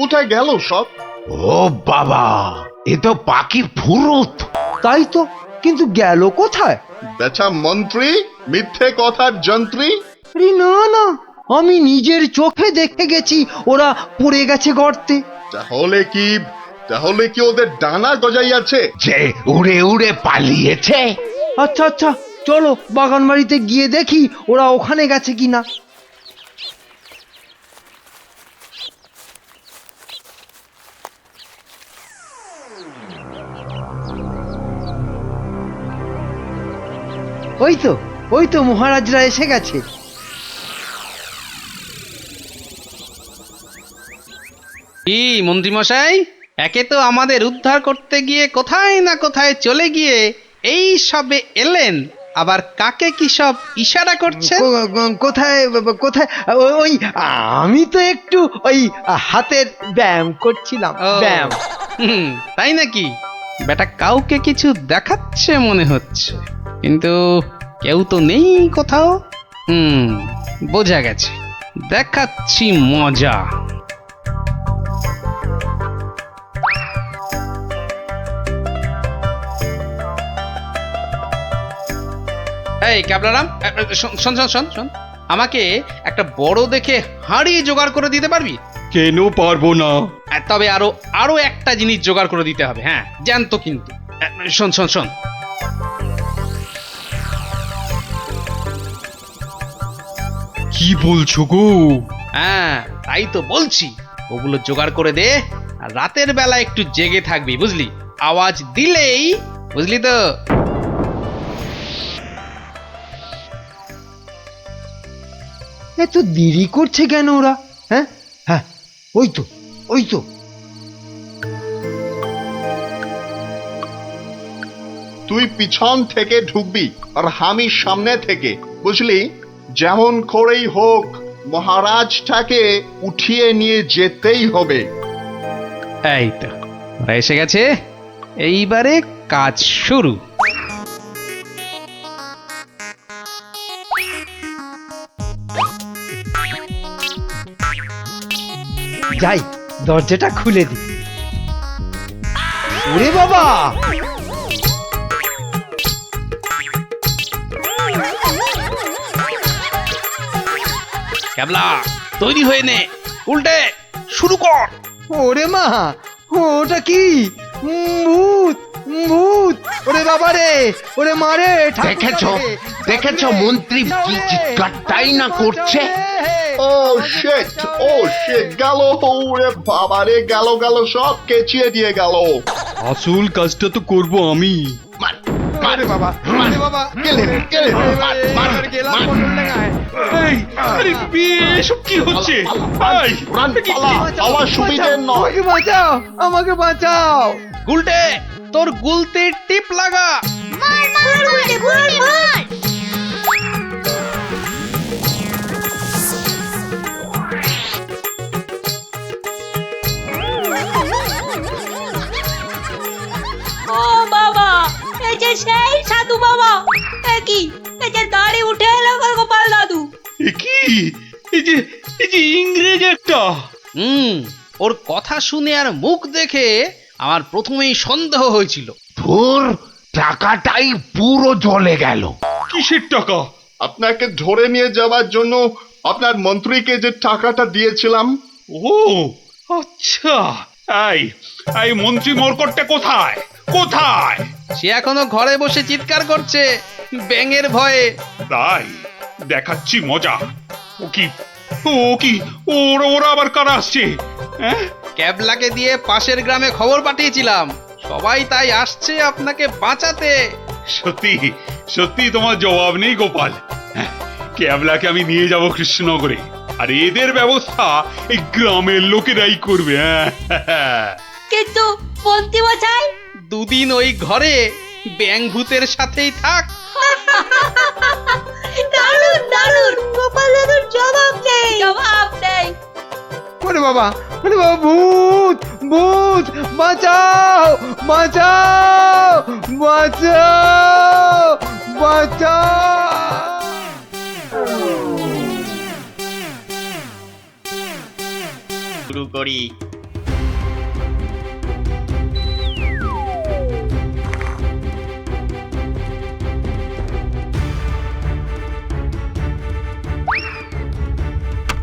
কোথায় গেল সব? ও বাবা, এ তো পাখির ফুরুত। তাই তো, কিন্তু গেল কোথায়? বেচা মন্ত্রী, মিথ্যে কথার যন্ত্রী। আরে না না, আমি নিজের চোখে দেখে গেছি ওরা পড়ে গেছে গর্তে। তাহলে কি ওদের ডানা গজাইয়াছে? যে উড়ে উড়ে পালিয়েছে। আচ্ছা আচ্ছা, চলো বাগান বাড়িতে গিয়ে দেখি ওরা ওখানে গেছে কিনা। ওই তো মহারাজরা এসে গেছে। কি মন্ত্রী মশাই, একে তো আমাদের উদ্ধার করতে গিয়ে কোথায় না কোথায় চলে গিয়ে এই সবে এলেন, আবার কাকে কি সব ইশারা করছেন? কোথায় কোথায়? ওই আমি তো একটু ওই হাতের ব্যায়াম করছিলাম। ব্যায়াম। তাই নাকি? বেটা কাউকে কিছু দেখাচ্ছে মনে হচ্ছে, কিন্তু কেউ তো নেই কোথাও। বোঝা গেছে, দেখাচ্ছি মজা। এই ক্যাবলারাম, শোন শোন শোন শোন, আমাকে একটা বড় দেখে হাঁড়ি জোগাড় করে দিতে পারবি? কেন পারবো না? তবে আরো একটা জিনিস জোগাড় করে দিতে হবে। হ্যাঁ, জ্যান্ত কিন্তু। শোন শোন শোন, কি বলছো গো? হ্যাঁ তাই তো বলছি, ওগুলো জোগাড় করে দে। আর রাতের বেলা একটু জেগে থাকবি, বুঝলি? আওয়াজ দিলেই, বুঝলি তো? এত দেরি করছে কেন ওরা? হ্যাঁ হ্যাঁ, ওই তো। তুই পিছন থেকে ঢুকবি আর আমি সামনে থেকে, বুঝলি? যেমন করেই হোক মহারাজটাকে উঠিয়ে নিয়ে যেতেই হবে। এই তো ওরা এসে গেছে, এইবারে কাজ শুরু। যাই, দরজাটা খুলে দি। ওরে বাবা, ক্যাবলা তৈরি হয়ে নে, উল্টে শুরু কর। ওরে মা, ওটা কি? ভূত ভূত! ওরে বাবা রে, ওরে মা রে! দেখেছো মন্ত্রী কি চিৎকারটাই না করছে? ও শিট, গেল! ওরে বাবা রে, গেল সব কেচিয়ে দিয়ে গেল। আসল কাজটা তো করব আমি। আরে বাবা, এসব কি হচ্ছে? আমার সুবিধে নয়। আমাকে বাঁচাও! উল্টে তোর গুলতির টিপ লাগা। মার মার মার মার মার। ও বাবা, এই যে সেই সাধু বাবা, কি এই যে দাঁড়ি উঠে এলো গোপাল দাদু। কি এই যে ইংরেজ একটা। ওর কথা শুনে আর মুখ দেখে আমার প্রথমেই সন্দেহ হয়েছিল। ধুর, টাকাটাই পুরো জ্বলে গেল। কিসের টাকা? আপনাকে ধরে নিয়ে যাওয়ার জন্য আপনার মন্ত্রীকে যে টাকাটা দিয়েছিলাম। ও আচ্ছা, এই মন্ত্রী মরকটটা কোথায় কোথায়? সে এখনো ঘরে বসে চিৎকার করছে ব্যাঙের ভয়ে। তাই দেখাচ্ছি মজা। ও কি ওরা আবার কারা আসছে? হ্যাঁ, ক্যাবলাকে দিয়ে পাশের গ্রামে খবর পাঠিয়েছিলাম, সবাই তাই আসছে আপনাকে বাঁচাতে। সত্যি সত্যি তোমার জবাব নেই গোপাল। হ্যাঁ, ক্যাবলাকে আমি নিয়ে যাব কৃষ্ণনগরে, আর এদের ব্যবস্থা এই গ্রামের লোকেরাই করবে। হ্যাঁ, কিন্তু মন্ত্রী মশাই, দুদিন ওই ঘরে ব্যাঙ ভূতের সাথেই থাক। দারুণ দারুণ, গোপাল দাদুর জবাব নেই। ওরে বাবা, ভূত ভূত, বাঁচাও বাঁচাও বাঁচাও বাঁচাও। শুরু করি।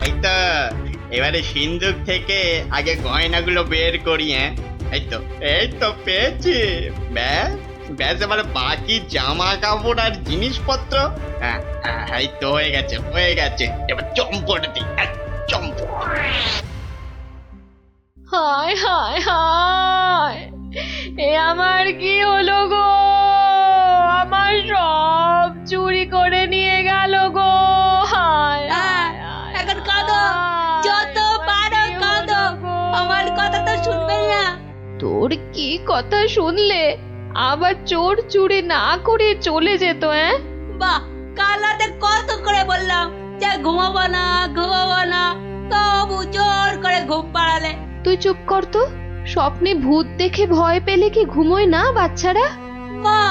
এই তো এবারে সিন্ধুক থেকে আগে গয়নাগুলো বের করি। হ্যাঁ, এই তো পেয়েছি। ব্যাস ব্যাস, এবার বাকি জামা কাপড় আর জিনিসপত্র। হ্যাঁ, এই তো হয়ে গেছে। এবার চম্পট দিই, চম্পট। হায় হায় হায়, এ আমার কি হলো গো? আমার সব চুরি করে নিয়ে গেল গো। হায় এখন কাঁদো, যত পারো কাঁদো, আমার কথা তো শুনবে না। তোর কি কথা শুনলে আবার চোর চুরি না করে চলে যেত? বাহ, কাল রাতে কত করে বললাম যে ঘুমাবো না, তবু জোর করে ঘুম পাড়ালে। তুই চুপ কর তো, স্বপ্নে ভূত দেখে ভয় পেলে কি ঘুমোয় না বাচ্চারা? মা,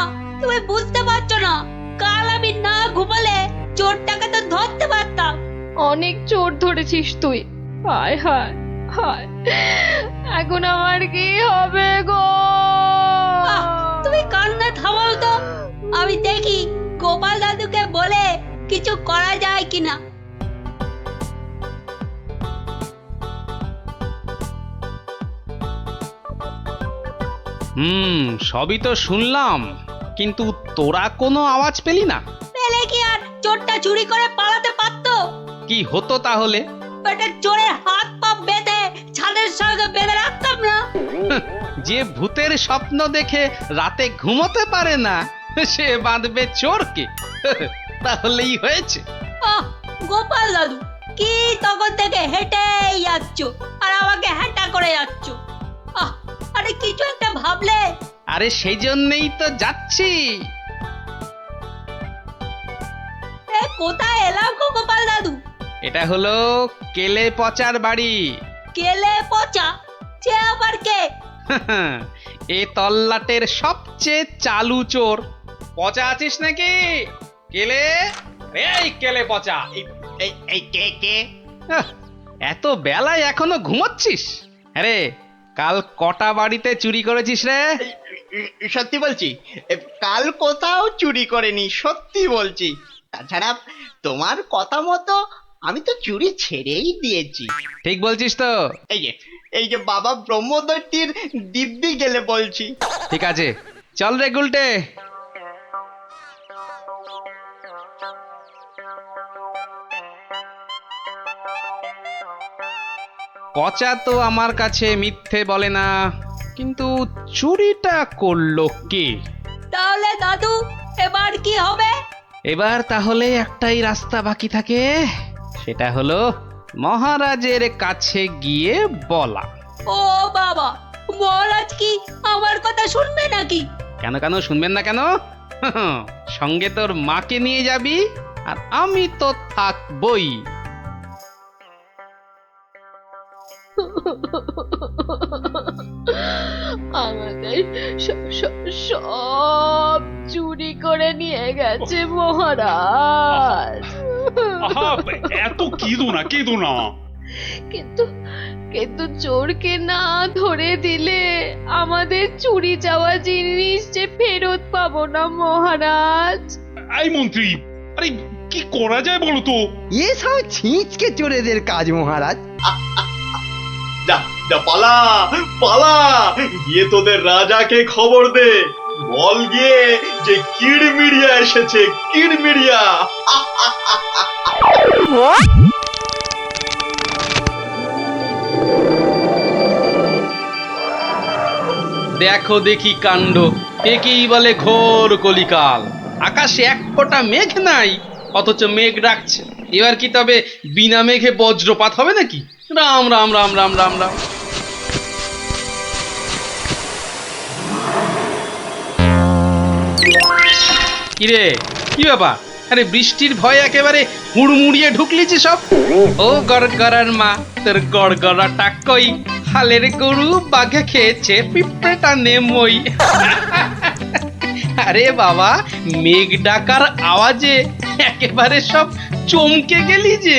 তুমি বুঝতে পারছো না, কাল আমি না ঘুমালে চোরটাকে তো ধরতে পারতাম। অনেক চোর ধরেছিস তুই। হায় হায় হায়, এখন আমার কি হবে গো? তুমি কান্না থামাও তো, আমি দেখি গোপাল দাদুকে বলে কিছু করা যায় কিনা। সবই তো শুনলাম, কিন্তু তোরা কোনো আওয়াজ পেলি না? পেলে কি আর চোরটা চুরি করে পালাতে পারতো? কি হতো তাহলে? ওটা চোরের হাত পা বেঁধে ছাদের সঙ্গে বেঁধে রাখতাম না। যে ভূতের স্বপ্ন দেখে রাতে ঘুমোতে পারে না, সে বাঁধবে চোরকে। তাহলেই হয়েছে। গোপাল দাদু, কি তখন থেকে হেঁটেই যাচ্ছ আর আমাকে হেঁটা করে যাচ্ছ? আরে কিছু একটা ভাবলে। আরে সেই জন্যই তো যাচ্ছি। কোথায় এলাম গো গোপাল দাদু? এটা হলো কেলে পচার বাড়ি। কেলে পচা? সে আবার কে? এ তল্লাটের সবচেয়ে চালু চোর। পচা আছিস নাকি? কেলে, এই কেলে পচা। এই কে? এত বেলায় এখনো ঘুমাচ্ছিস? আরে কাল কটা বাড়িতে চুরি করেছিস রে? সত্যি বলছি, কাল কোথাও চুরি করেনি, সত্যি বলছি। তাছাড়া তোমার কথা মতো আমি তো চুরি ছেড়েই দিয়েছি। ঠিক বলছিস তো? এই যে বাবা ব্রহ্মদত্তির দিব্যি গেলে বলছি। ঠিক আছে, চল রে গুলটে। পচা তো আমার কাছে মিথ্যে বলে না, কিন্তু চুরিটা করলো কে? তাহলে দাদু এবার কি হবে? এবার তাহলে একটাই রাস্তা বাকি থাকে, সেটা হলো মহারাজের কাছে গিয়ে বলা। ও বাবা, মহারাজ কি আমার কথা শুনবে নাকি? কেন কেন শুনবেন না কেন? সঙ্গে তোর মাকে নিয়ে যাবি, আর আমি তো থাকবই। আমাদের সব চুরি করে নিয়ে গেছে মহারাজ। আহা, এত কেঁদো না কেঁদো না। কিন্তু কিন্তু চোরকে না ধরে দিলে আমাদের চুরি যাওয়া জিনিস যে ফেরত পাবো না মহারাজ। এই মন্ত্রী, আরে কি করা যায় বলো তো? এসব ছিঁচকে চোরেদের কাজ মহারাজ। যা যা পালা পালা, গিয়ে তোদের রাজাকে খবর দে, বল গিয়ে যে কিড়মিড়িয়া এসেছে, কিড়মিড়িয়া। দেখো দেখি কাণ্ড, একেই বলে ঘোর কলিকাল। আকাশে এক ফোঁটা মেঘ নাই, অথচ মেঘ ডাকছে। এবার কি তবে বিনা মেঘে বজ্রপাত হবে নাকি? রাম রাম রাম রাম রাম রাম। কিরে, কি ব্যাপার? আরে বৃষ্টির ভয়ে একেবারে হুড়মুড়িয়ে ঢুকলি যে সব। ও গড়গড়ার মা, তোর গড়গড়াটা কই? হালের গরু বাঘে খেয়েছে, পিঁপড়েটা নেমই। আরে বাবা, মেঘ ডাকার আওয়াজে একেবারে সব চমকে গেলি যে।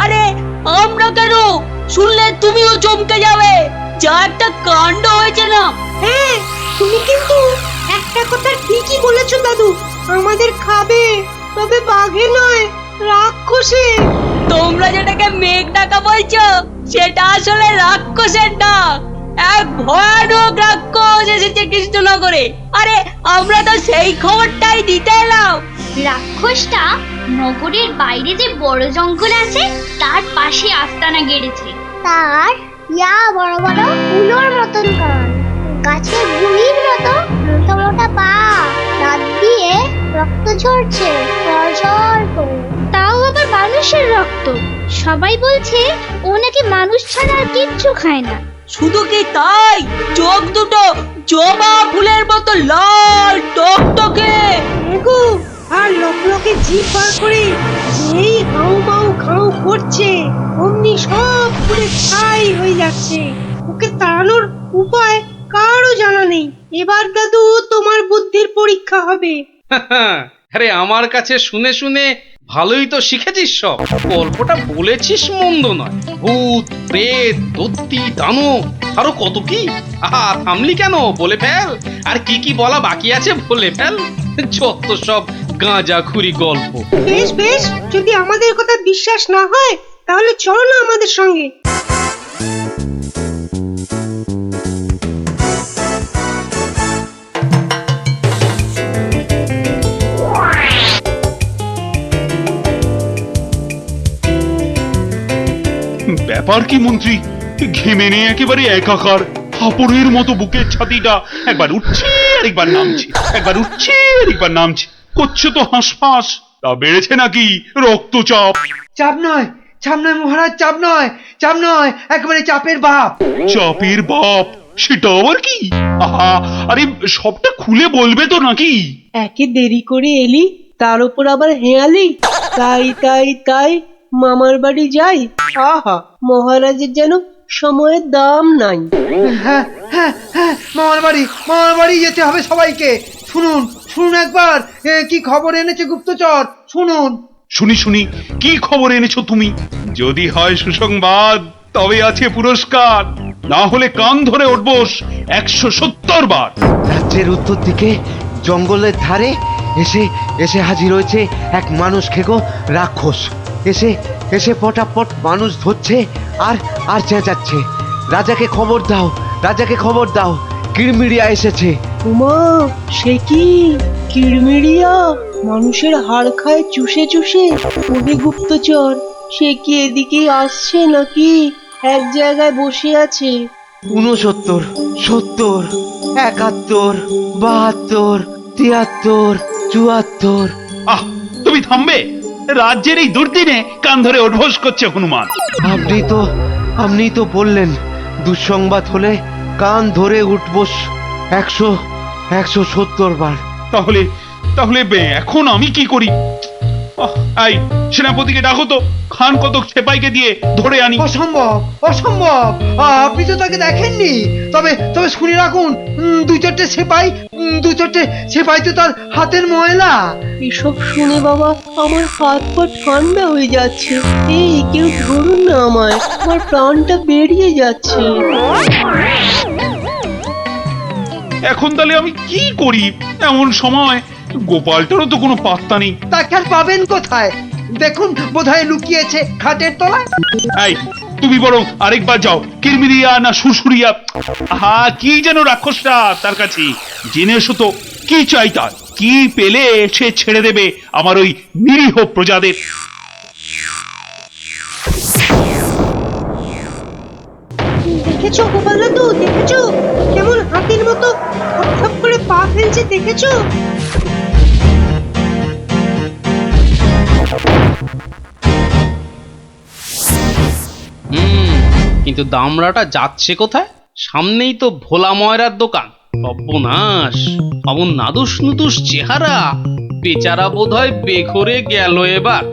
আরে আমরা কেন? শুনলে তুমিও চমকে যাবে। যা একটা কাণ্ড হয়েছে না। হ্যাঁ, তুমি কিন্তু একটা কথা ঠিকই বলেছো দাদু। আমাদের খাবে, তবে বাঘে নয়, রাক্ষসে। তোমরা যেটাকে মেঘ ডাকা বলছো, সেটা আসলে রাক্ষসের ডাক। এক ভয়ানক রাক্ষস এসেছে কৃষ্ণনগরে। আরে আমরা তো সেই খবরটাই দিতে এলাম। রাক্ষসটা নগরের বাইরে যে বড় জঙ্গল আছে তার পাশে আস্তানা গেড়েছে। তার ইয়া বড় বড় উলোর মতন কান, গাছের গুড়ির মতো মোটা মোটা পা, দাঁত দিয়ে রক্ত ঝরছে ঝরঝর করে। তাও আবার মানুষের রক্ত। সবাই বলছে ও নাকি মানুষ ছাড়া আর কিচ্ছু খায় না। শুধু কি তাই, চোখ দুটো জবা ফুলের মতো লাল টকটকে, আর লোকলোকে জিভ বার করে যেই হাউ মাউ খাউ করছে, অমনি সব পুরে ছাই হয়ে যাচ্ছে। ওকে তাড়ানোর উপায় কারও জানা নেই। এবার দাদু তোমার বুদ্ধির পরীক্ষা হবে। আরে আমার কাছে শুনে শুনে ভালোই তো শিখেছিস সব। গল্পটা বলেছিস মন্দ নয়। ভূত, প্রেত, দত্তি, দানব, আরো কত কি। আহা, থামলি কেন? বলে ফেল। আর কি কি বলা বাকি আছে বলে ফেল। যত সব গাঁজাখুরি গল্প। বেশ বেশ, যদি আমাদের কথা বিশ্বাস না হয় তাহলে চলো না আমাদের সঙ্গে। ব্যাপার কি মন্ত্রী? ঘেমে নিয়ে একেবারে একাকার। হাঁপড়ের মতো বুকের ছাতিটা একবার উঠছে আর একবার নামছে, একবার উঠছে আর একবার নামছে। করছে তো হাঁসফাঁস। তা বেড়েছে নাকি রক্তচাপ? চাপ নয়, চাপ নয় মহারাজ, চাপ নয়, চাপ নয়, একেবারে চাপের বাপ। চাপের বাপ? সেটা আবার কি? আহা, আরে সবটা খুলে বলবে তো নাকি? একে দেরি করে এলি, তার উপর আবার হেয়ালি। তাই তাই তাই মামার বাড়ি যাই। আহা, মহারাজের যেন সময়ের দাম নাই। হ্যাঁ হ্যাঁ হ্যাঁ, মামার বাড়ি যেতে হবে সবাইকে। শুনুন শুনুন একবার, কি খবর এনেছে গুপ্তচর, শুনুন। শুনি শুনি, কি খবর এনেছো তুমি? যদি হয় সুসংবাদ, তবে আছে পুরস্কার। না হলে কান ধরে উঠবোস 170 বার। রাজ্যের উত্তর দিকে জঙ্গলের ধারে এসে এসে হাজির হয়েছে এক মানুষ খেকো রাক্ষস। এসে এসে পটাপট মানুষ ধরছে আর আর চেঁচাচ্ছে, রাজাকে খবর দাও, রাজাকে খবর দাও, কিড়মিড়িয়া এসেছে। উমা, সে কি কিড়মিড়িয়া? মানুষের হাড় খায় চুষে চুষে। ওহে গুপ্তচর, সে কি এদিকে আসছে নাকি এক জায়গায় বসে আছে? 69, 70, 71, 72, 73, 74। আহ, তুমি থামবে? রাজ্যের এই দুর্দিনে কান ধরে উঠবোস করছে হনুমান। আপনি তো বললেন দুঃসংবাদ হলে কান ধরে উঠবোস 170 বার। তাহলে তাহলে এখন আমি কি করি? এই সেনাপতিকে ডাকো তো, খান কতক সেপাইকে দিয়ে ধরে আনি। অসম্ভব, অসম্ভব। আপনি তো তাকে দেখেননি। তবে তবে শুনে রাখুন, 2-4টে সেপাই তো তার হাতের ময়লা। এসব শুনে বাবা আমার হাত পা ঠান্ডা হয়ে যাচ্ছে। এই কেউ ধরুন না আমায়, আমার প্রাণটা বেরিয়ে যাচ্ছে। এখন তাহলে আমি কি করি এমন সময়? গোপালটারও তো কোনো পাত্তা নেই। তাকে আর পাবেন কোথায়? দেখুন বোধহয় লুকিয়েছে খাটের তলায়। এই তুমি বরং আরেকবার যাও, কিরমিরিয়া না সুরসুরিয়া, কি যেন রাক্ষসটা তার কাছে, জেনে এসো তো কি চাই তার, কি পেলে সে ছেড়ে দেবে আমার ওই নিরীহ প্রজাদের। দেখেছো গোপাল দাদু, দেখেছো কেমন হাতির মতো খপ করে পা ফেলছে, দেখেছো? কিন্তু দামড়াটা যাচ্ছে কোথায়? সামনেই তো ভোলা ময়রার দোকান। সর্বনাশ, অমন নাদুস নুদুস চেহারা, বেচারা বোধহয় বেঘরে গেল এবার।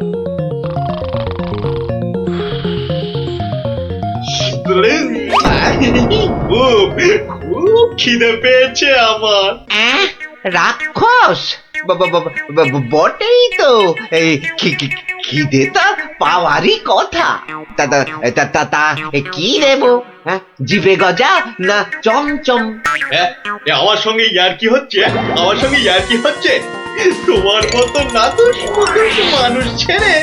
খুব খিদে পেয়েছে আমার। রাক্ষস বটেই তো, এই খিদে তা পাওয়ারই কথা। তা কি দেব? জিভে গজা না চমচম? আমার সঙ্গে ইয়ার্কি হচ্ছে, আমার সঙ্গে ইয়ার্কি হচ্ছে। তোমার মতো নাদুস মুদুস মানুষ ছেড়ে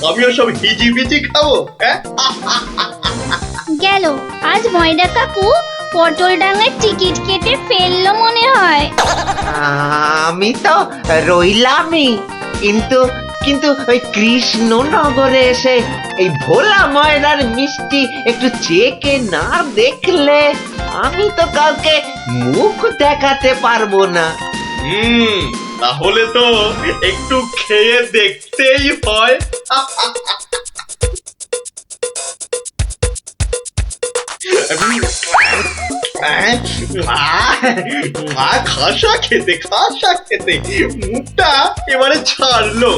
আমিও সব হিজিবিজি খাবো? গেল আজ ময়রা কাকু পটল ডাঙার টিকিট কেটে ফেললো মনে হয়। আমি তো রইলামই, কিন্তু ওই কৃষ্ণনগরে এসে এই ভোলা ময়রার মিষ্টি একটু চেকে না দেখলে আমি তো কাউকে মুখ দেখাতে পারবো না। তাহলে তো একটু খেয়ে দেখতেই হয়। খাসা খেতে, খাসা খেতে মুখটা এবারে ছাড়লো।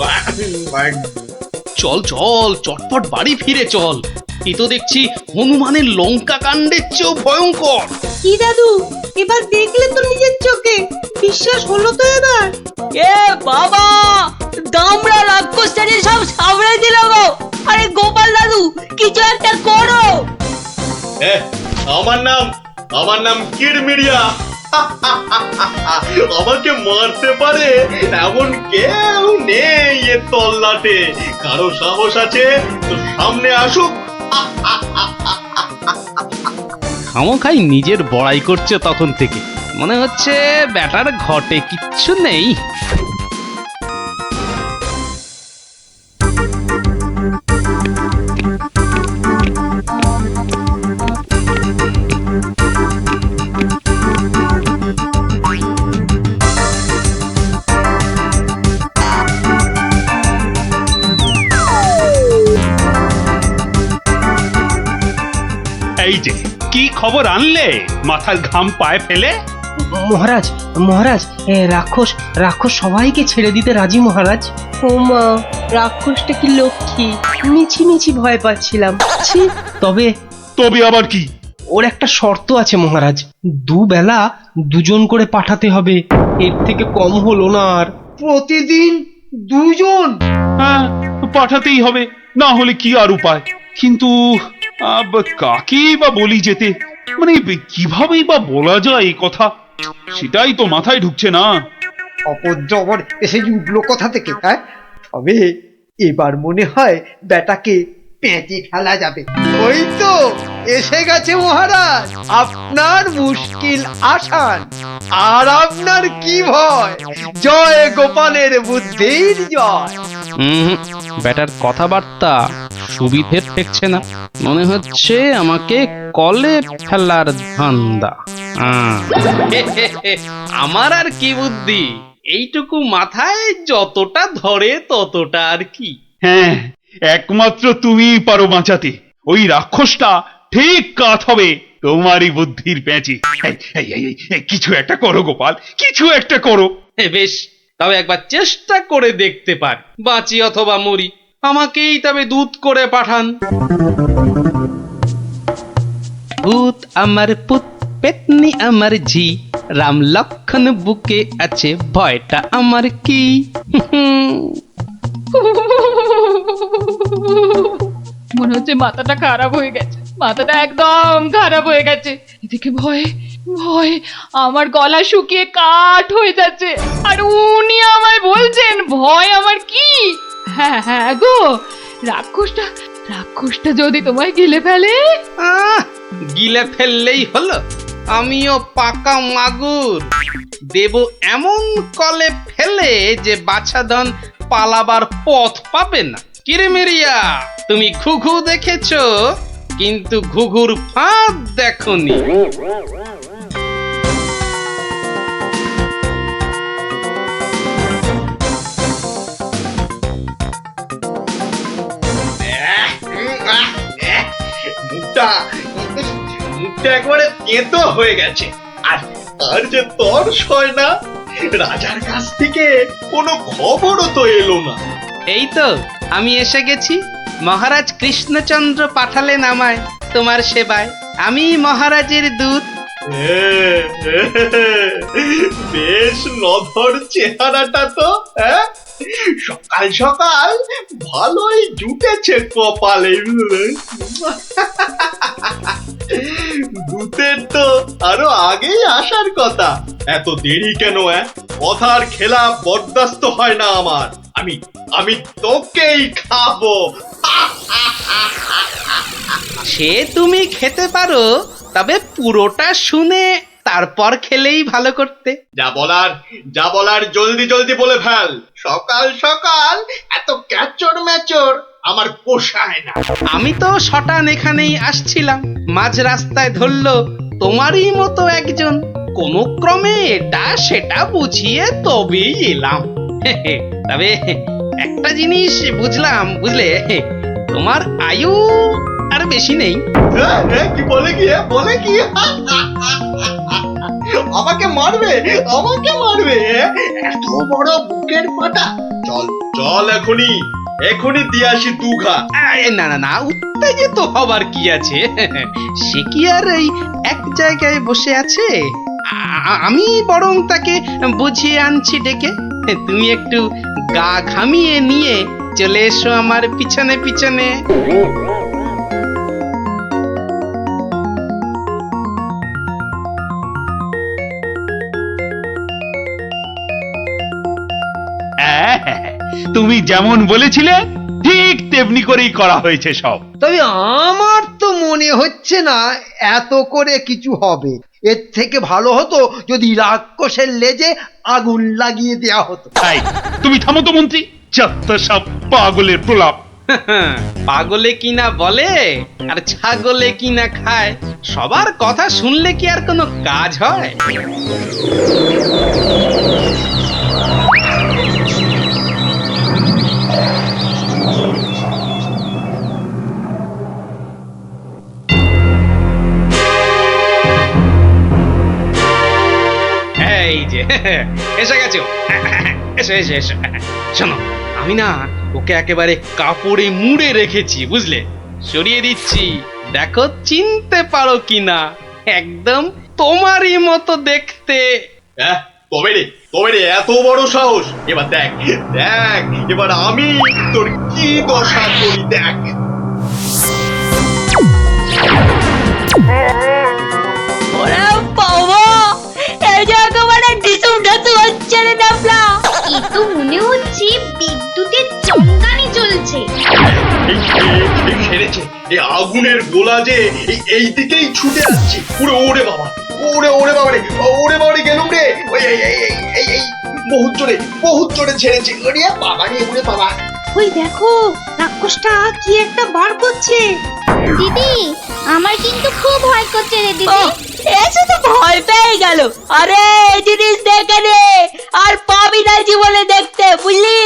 চল চল, চটপট বাড়ি ফিরে চল। এ তো দেখছি হনুমানের লঙ্কা কাণ্ডের চেয়েও ভয়ঙ্কর। কি দাদু, এবার দেখলে তো নিজের চোখে, বিশ্বাস হলো তো এবার? এ বাবা, দামড়া রাক্ষসটাকে সব সামনে দিল গো। আরে গোপাল দাদু, কিছু একটা করো। আমার নাম কিরমিরিয়া। আমাকে মারতে পারে এমন কেউ নেই এ তল্লাটে। কারো সাহস আছে তো সামনে আসুক। খামোখাই নিজের বড়াই করছে তখন থেকে, মনে হচ্ছে ব্যাটার ঘটে কিচ্ছু নেই। এই যে কি খবর আনলে মাথার ঘাম পায়ে ফেলে? মহারাজ, মহারাজ, রাক্ষস সবাইকে ছেড়ে দিতে রাজি মহারাজ। ও মা, রাক্ষসটা কি লক্ষ্মী, মিছি ভয় পাচ্ছিলাম। তবে আবার কি? ওর একটা শর্ত আছে মহারাজ, দুবেলা দুজন করে পাঠাতে হবে, এর থেকে কম হলো না আর। প্রতিদিন দুজন? হ্যাঁ, পাঠাতেই হবে, না হলে কি আর উপায়। কিন্তু কাকেই বা বলি যেতে, মানে কিভাবেই বা বলা যায় এই কথা, সেটাই তো মাথায় ঢুকছে না। অপজবর এসে উঠলো কথা থেকে। হ্যাঁ, তবে এবার মনে হয় বেটাকে পেঁচে ফেলা যাবে। ওই তো এসে গেছে মহারাজ, আপনার মুশকিল আসান। আর আপনার কি ভয়? জয় গোপালের বুদ্ধির জয়। ব্যাটার কথাবার্তা সুবিধের ঠেকছে না, মনে হচ্ছে আমাকে কলে ফেলার ধান্দা। আমার আর কি বুদ্ধি, এইটুকু মাথায় যতটা ধরে ততটা আর কি। হ্যাঁ, একমাত্র তুমিই পারো বাঁচাতে। ওই রাক্ষসটা ঠিক কাত হবে তোমারই বুদ্ধির প্যাঁচে। কিছু একটা করো গোপাল, কিছু একটা করো। বেশ, তবে একবার চেষ্টা করে দেখতে পারি, বাঁচি অথবা মরি। আমাকেই তবে দূত করে পাঠান। ভূত আমার পুত, পেতনি আমার ঝি, রাম লক্ষণ বুকে আছে, ভয়টা আমার কি? মনে হচ্ছে মাথাটা খারাপ হয়ে গেছে, মাথাটা একদম খারাপ হয়ে গেছে। এদিকে ভয় ভয় আমার গলা শুকিয়ে কাঠ হয়ে যাচ্ছে, আর উনি আমায় বলছেন ভয় আমার কি? হ্যাঁ হ্যাঁ গো, রাক্ষসটা যদি তোমায় গিলে ফেলে? গিলে ফেললেই হলো, আমিও পাকা মাগুর, দেব এমন কলে ফেলে যে বাছাধন পালাবার পথ পাবে না। কিরেমিরিয়া, তুমি ঘুঘু দেখেছো কিন্তু ঘুঘুর ফাঁদ দেখোনি। মুখটা একবারে তেতো হয়ে গেছে, আর যে তর্স হয় না। রাজার কাছ থেকে কোনো খবরও তো এলো না। এই তো আমি এসে গেছি। মহারাজ কৃষ্ণচন্দ্র পাঠালেন আমায় তোমার সেবায়, আমি মহারাজের দূত। বেশ নধর চেহারাটা তো, হ্যাঁ? সকাল সকাল ভালোই জুটেছে কপালে। দূতের তো আরো আগেই আসার কথা, এত দেরি কেন? কথার খেলা বরদাস্ত হয় না আমার। আমি তোকেই খাবো। সে তুমি খেতে পারো, তবে পুরোটা শুনে তারপর খেলেই ভালো করতে। যা বলার জলদি জলদি বলে ফেল। সকাল সকাল এত ক্যাচর ম্যাচর আমার পোষায় না। আমি তো শটান এখানেই আসছিলাম, মাঝ রাস্তায় ধরলো তোমারই মতো একজন, কোন ক্রমে এটা সেটা বুঝিয়ে তবেই এলাম। তবে একটা জিনিস বুঝলাম, বুঝলে, তোমার আয়ু আর বেশি নেই। কি বলে কি আমাকে মারবে? এত বড় বুকের পাটা? চল এখনই দিয়ে আসি দুঘা। না, উত্তেজিত হবার কি আছে? সে কি আর এই এক জায়গায় বসে আছে? আমি বরং তাকে বুঝিয়ে আনছি ডেকে। তুমি একটু গা ঘামিয়ে নিয়ে চলে এসো আমার পিছনে পিছনে। তুমি যেমন বলেছিলে ঠিক তেমনি করেই করা হয়েছে সব। তবে আমার তো মনে হচ্ছে না এত করে কিছু হবে। এর থেকে ভালো হতো যদি রাক্ষসের লেজে আগুন লাগিয়ে দেয়া হতো। তুমি থামো তো মন্ত্রী, যত সব পাগলের প্রলাপ। পাগলে কিনা বলে আর ছাগলে কিনা খায়, সবার কথা শুনলে কি আর কোনো কাজ হয়? এই যে এসে গেছো, এসো। শোনো, আমি না ওকে একেবারে কাপড়ে মুড়ে রেখেছি, বুঝলে? সরিয়ে দিচ্ছি, দেখো চিনতে পারো কিনা। একদম তোমারই মতো দেখতে। তবে রে এত বড় সাহস! এবার দেখ এবার আমি তোর কি দশা করি, দেখ। ওরে বাবা, এই যে একেবারে ডিসুম ঢাসু হচ্ছে রে ডাবলা। এ তো মনে হচ্ছে বিদ্যুতের চমকানি চলছে। সেরেছে, এই আগুনের গোলা যে এই দিকেই ছুটে আসছে। ওরে বাবা রে, গেলুম রে। এই বহুত জোরে ছেড়েছে। ওরে বাবা রে, ওরে বাবা। ওই দেখো, রাক্ষসটা কি একটা বার করছে। দিদি, আমার কিন্তু খুব ভয় করছে রে দিদি। এসে তো ভয় পেয়ে গেল। আরে এই জিনিস দেখে নে, আর পাবি না জীবনে দেখতে, বুঝলি?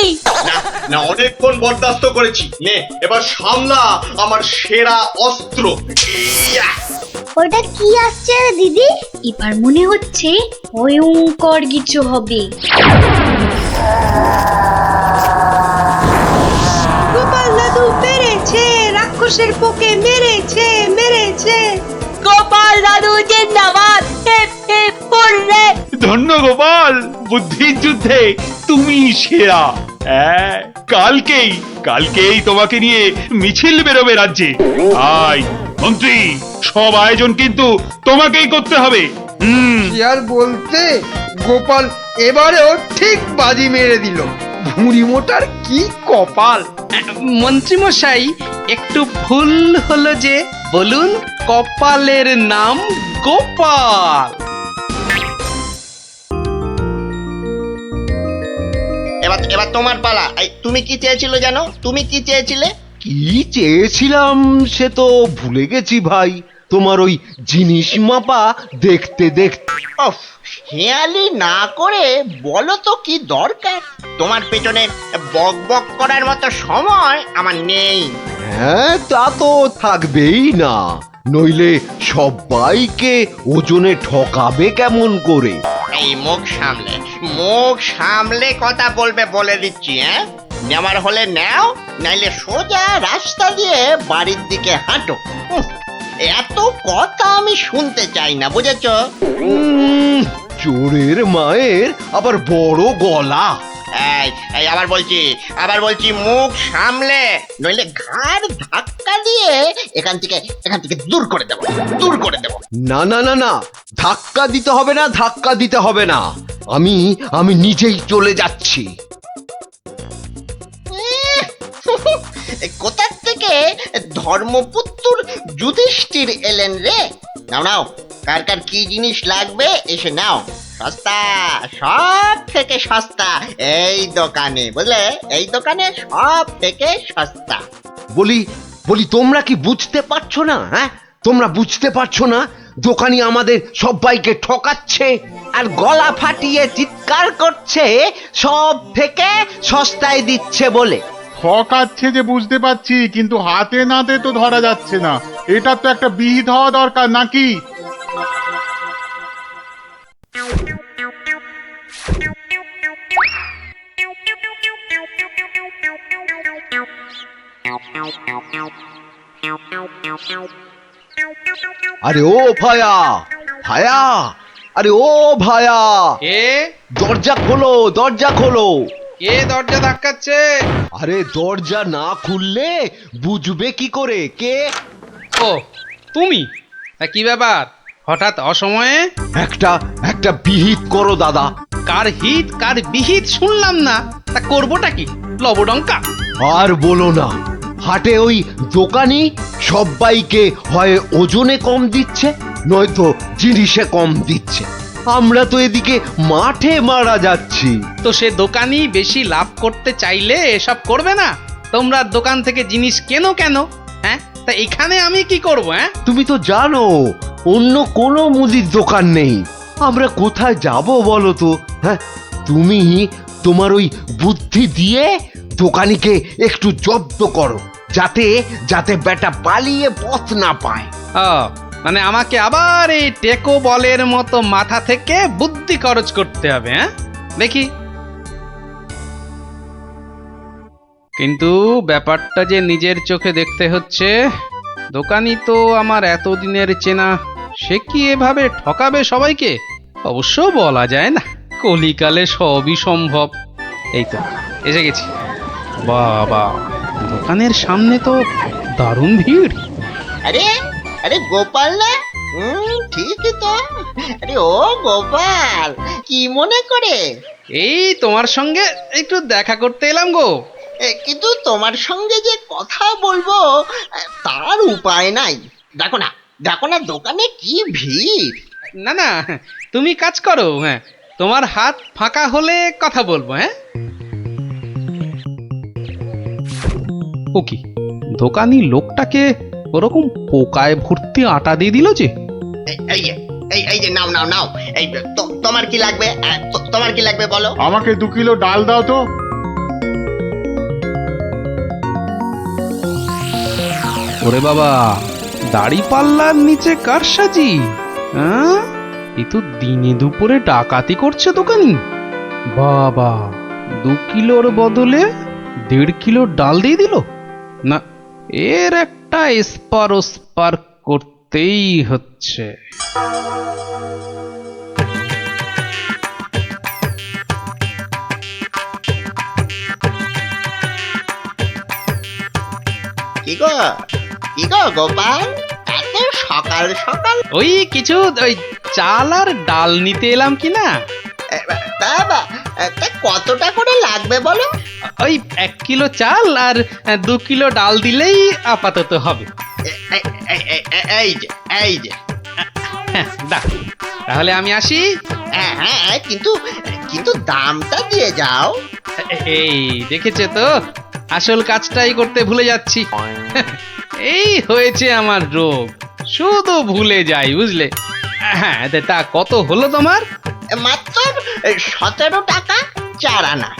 না, অনেকক্ষণ বরদাস্ত করেছি। নে এবার সামলা আমার সেরা অস্ত্র। ওটা কি আসছে রে দিদি? এবার মনে হচ্ছে ভয়ঙ্কর কিছু হবে। গোপাল দাদু মেরেছে, রাক্ষসের পোকে মেরেছে। গোপাল দাদু জিন্দাবাদ। রে। ধন্য গোপাল, বুদ্ধির যুদ্ধে তুমি সেরা। হ্যাঁ, কালকেই তোমাকে নিয়ে মিছিল বেরোবে রাজ্যে। আয় মন্ত্রী, সব আয়োজন কিন্তু তোমাকেই করতে হবে। কি আর বলতে, গোপাল এবারেও ঠিক বাজি মেরে দিল। ভুঁড়ি মোটার কি কপাল। মন্ত্রীমশাই, একটু ভুল হলো যে, বলুন কপালের নাম গোপাল। এবার তোমার পালা। তুমি কি চেয়েছিলে জানো? তুমি কি চেয়েছিলে? কি চেয়েছিলাম সে তো ভুলে গেছি ভাই। তোমার ওই জিনিস মাপা দেখতে দেখতে। অফ, হেয়ালি না করে বলো তো কি দরকার? তোমার পেছনে বক বক করার মতো সময় আমার নেই। হ্যাঁ, তা তো থাকবেই না, নইলে সবাইকে ওজনে ঠকাবে কেমন করে? এই মুখ সামলে কথা বলবে বলে দিচ্ছি। হ্যাঁ, নেওয়ার হলে নাও, নাইলে সোজা রাস্তা দিয়ে বাড়ির দিকে হাঁটো। এত কথা আমি শুনতে চাই না, বুঝেছো? চোরের মায়ের আবার বড় গলা। এই আবার বলছি মুখ সামলে, নইলে ঘাড় ধাক্কা দিয়ে এখান থেকে দূর করে দেবো। না না না না, ধাক্কা দিতে হবে না। আমি নিজেই চলে যাচ্ছি। কোথা থেকে ধর্মপুত্র যুধিষ্ঠির এলেন রে? নাও, কার কি জিনিস লাগবে এসে নাও। সস্তা, সব থেকে সস্তা এই দোকানে, বুঝলে? এই দোকানে সব থেকে সস্তা। বলি তোমরা কি বুঝতে পারছো না? হ্যাঁ, তোমরা বুঝতে পারছো না দোকানি আমাদের সবাইকে ঠকাচ্ছে আর গলা ফাটিয়ে চিৎকার করছে সব থেকে সস্তায় দিচ্ছে বলে। ঠকাচ্ছে যে বুঝতে পারছি, কিন্তু হাতে নাতে তো ধরা যাচ্ছে না। এটা তো একটা বিহিত হওয়া দরকার নাকি? আরে ও ভায়া, আরে ও ভায়া, দরজা খোলো। কে দরজা ধাক্কাচ্ছে? আরে দরজা না খুললে বুঝবে কি করে কে? ও তুমি? কি ব্যাপার হঠাৎ অসময়ে? একটা বিহিত করো দাদা। কার হিত কার বিহিত শুনলাম না, তা করবোটা কি? লবডঙ্কা? আর বলো না, হাটে ওই দোকানি সবাইকে হয় ওজনে কম দিচ্ছে, নয়তো জিনিসে কম দিচ্ছে। আমরা তো এদিকে মাঠে মারা যাচ্ছি। তো সে দোকানি বেশি লাভ করতে চাইলে এসব করবে না? তোমরা দোকান থেকে জিনিস কেন? হ্যাঁ, তা এখানে আমি কি করব? হ্যাঁ, তুমি তো জানো অন্য কোনো মুদির দোকান নেই। আমরা কোথায় যাব বলো তো? হ্যাঁ, তুমি তোমার ওই বুদ্ধি দিয়ে দোকানিকে একটু জব্দ করো, যাতে বেটা পালিয়ে পথ না পায়। মানে আমাকে আবার এই টেকো বলের মতো মাথা থেকে বুদ্ধি খরচ করতে হবে? হ্যাঁ, দেখি। কিন্তু ব্যাপারটা যে নিজের চোখে দেখতে হচ্ছে। দোকানি তো আমার এতদিনের চেনা, সে কি এভাবে ঠকাবে সবাইকে? অবশ্য বলা যায় না, কলিকালে সবই সম্ভব। এই তো এসে গেছি। বাবা, দোকানের সামনে তো দারুণ ভিড়। আরে গোপাল না? ঠিকই তো। আরে ও গোপাল, কি মনে করে? এই তোমার সঙ্গে একটু দেখা করতে এলাম গো। কিন্তু তোমার সঙ্গে যে কথা বলবো তার উপায় নাই। দেখো না দোকানে কি ভিড়। না, তুমি কাজ করো। হ্যাঁ, তোমার হাত ফাঁকা হলে কথা বলবো। হ্যাঁ, ও কি দোকানি লোকটাকে ওরকম পোকায় ভর্তি আটা দিয়ে দিল যে? এই যে নাও। এই তোমার কি লাগবে বলো? আমাকে 2 কিলো ডাল দাও তো। ওরে বাবা, দাড়ি পাল্লার নিচে কারসাজি। হ্যাঁ, এ তো দিনে দুপুরে ডাকাতি করছে দোকানি। বাবা, 2 কিলোর বদলে 1.5 কিলো ডাল দিয়ে দিল। না, এর একটা এসপার করতেই হচ্ছে। কি গো গোপাল, এত সকাল সকাল? ওই কিছু ওই চাল আর ডাল নিতে এলাম কি না। বাবা, তা কতটা করে লাগবে বলো? ওই 1 কিলো চাল আর 2 কিলো ডাল দিলেই আপাতত হবে। এই যে হ্যাঁ, দাও। তাহলে আমি আসি। হ্যাঁ, কিন্তু দামটা দিয়ে যাও। এই দেখেছে তো, আসল কাজটাই করতে ভুলে যাচ্ছি। এই হয়েছে আমার রোগ, শুধু ভুলে যাই, বুঝলে। হ্যাঁ, তা কত হলো তোমার? মাত্র 17 টাকা 4 আনা।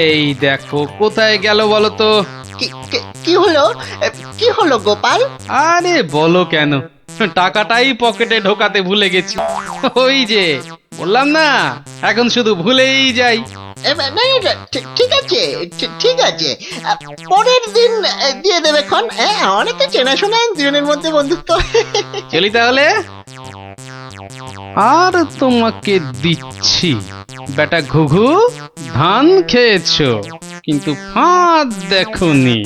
এই দেখো, কোথায় গেল বলো তো? কি হলো গোপাল? আরে বলো কেন, টাকাটাই পকেটে ঢোকাতে ভুলে গেছি। ওই যে বললাম না, এখন শুধু ভুলেই যাই। ঠিক আছে, পরের দিন দিয়ে দেবে খন। অনেক তো চেনাশোনা দুজনের মধ্যে বন্ধুত্ব। চলি তাহলে। আর তোমাকে দিচ্ছি বেটা ঘুঘু, ধান খেয়েছো কিন্তু ফাঁদ দেখোনি।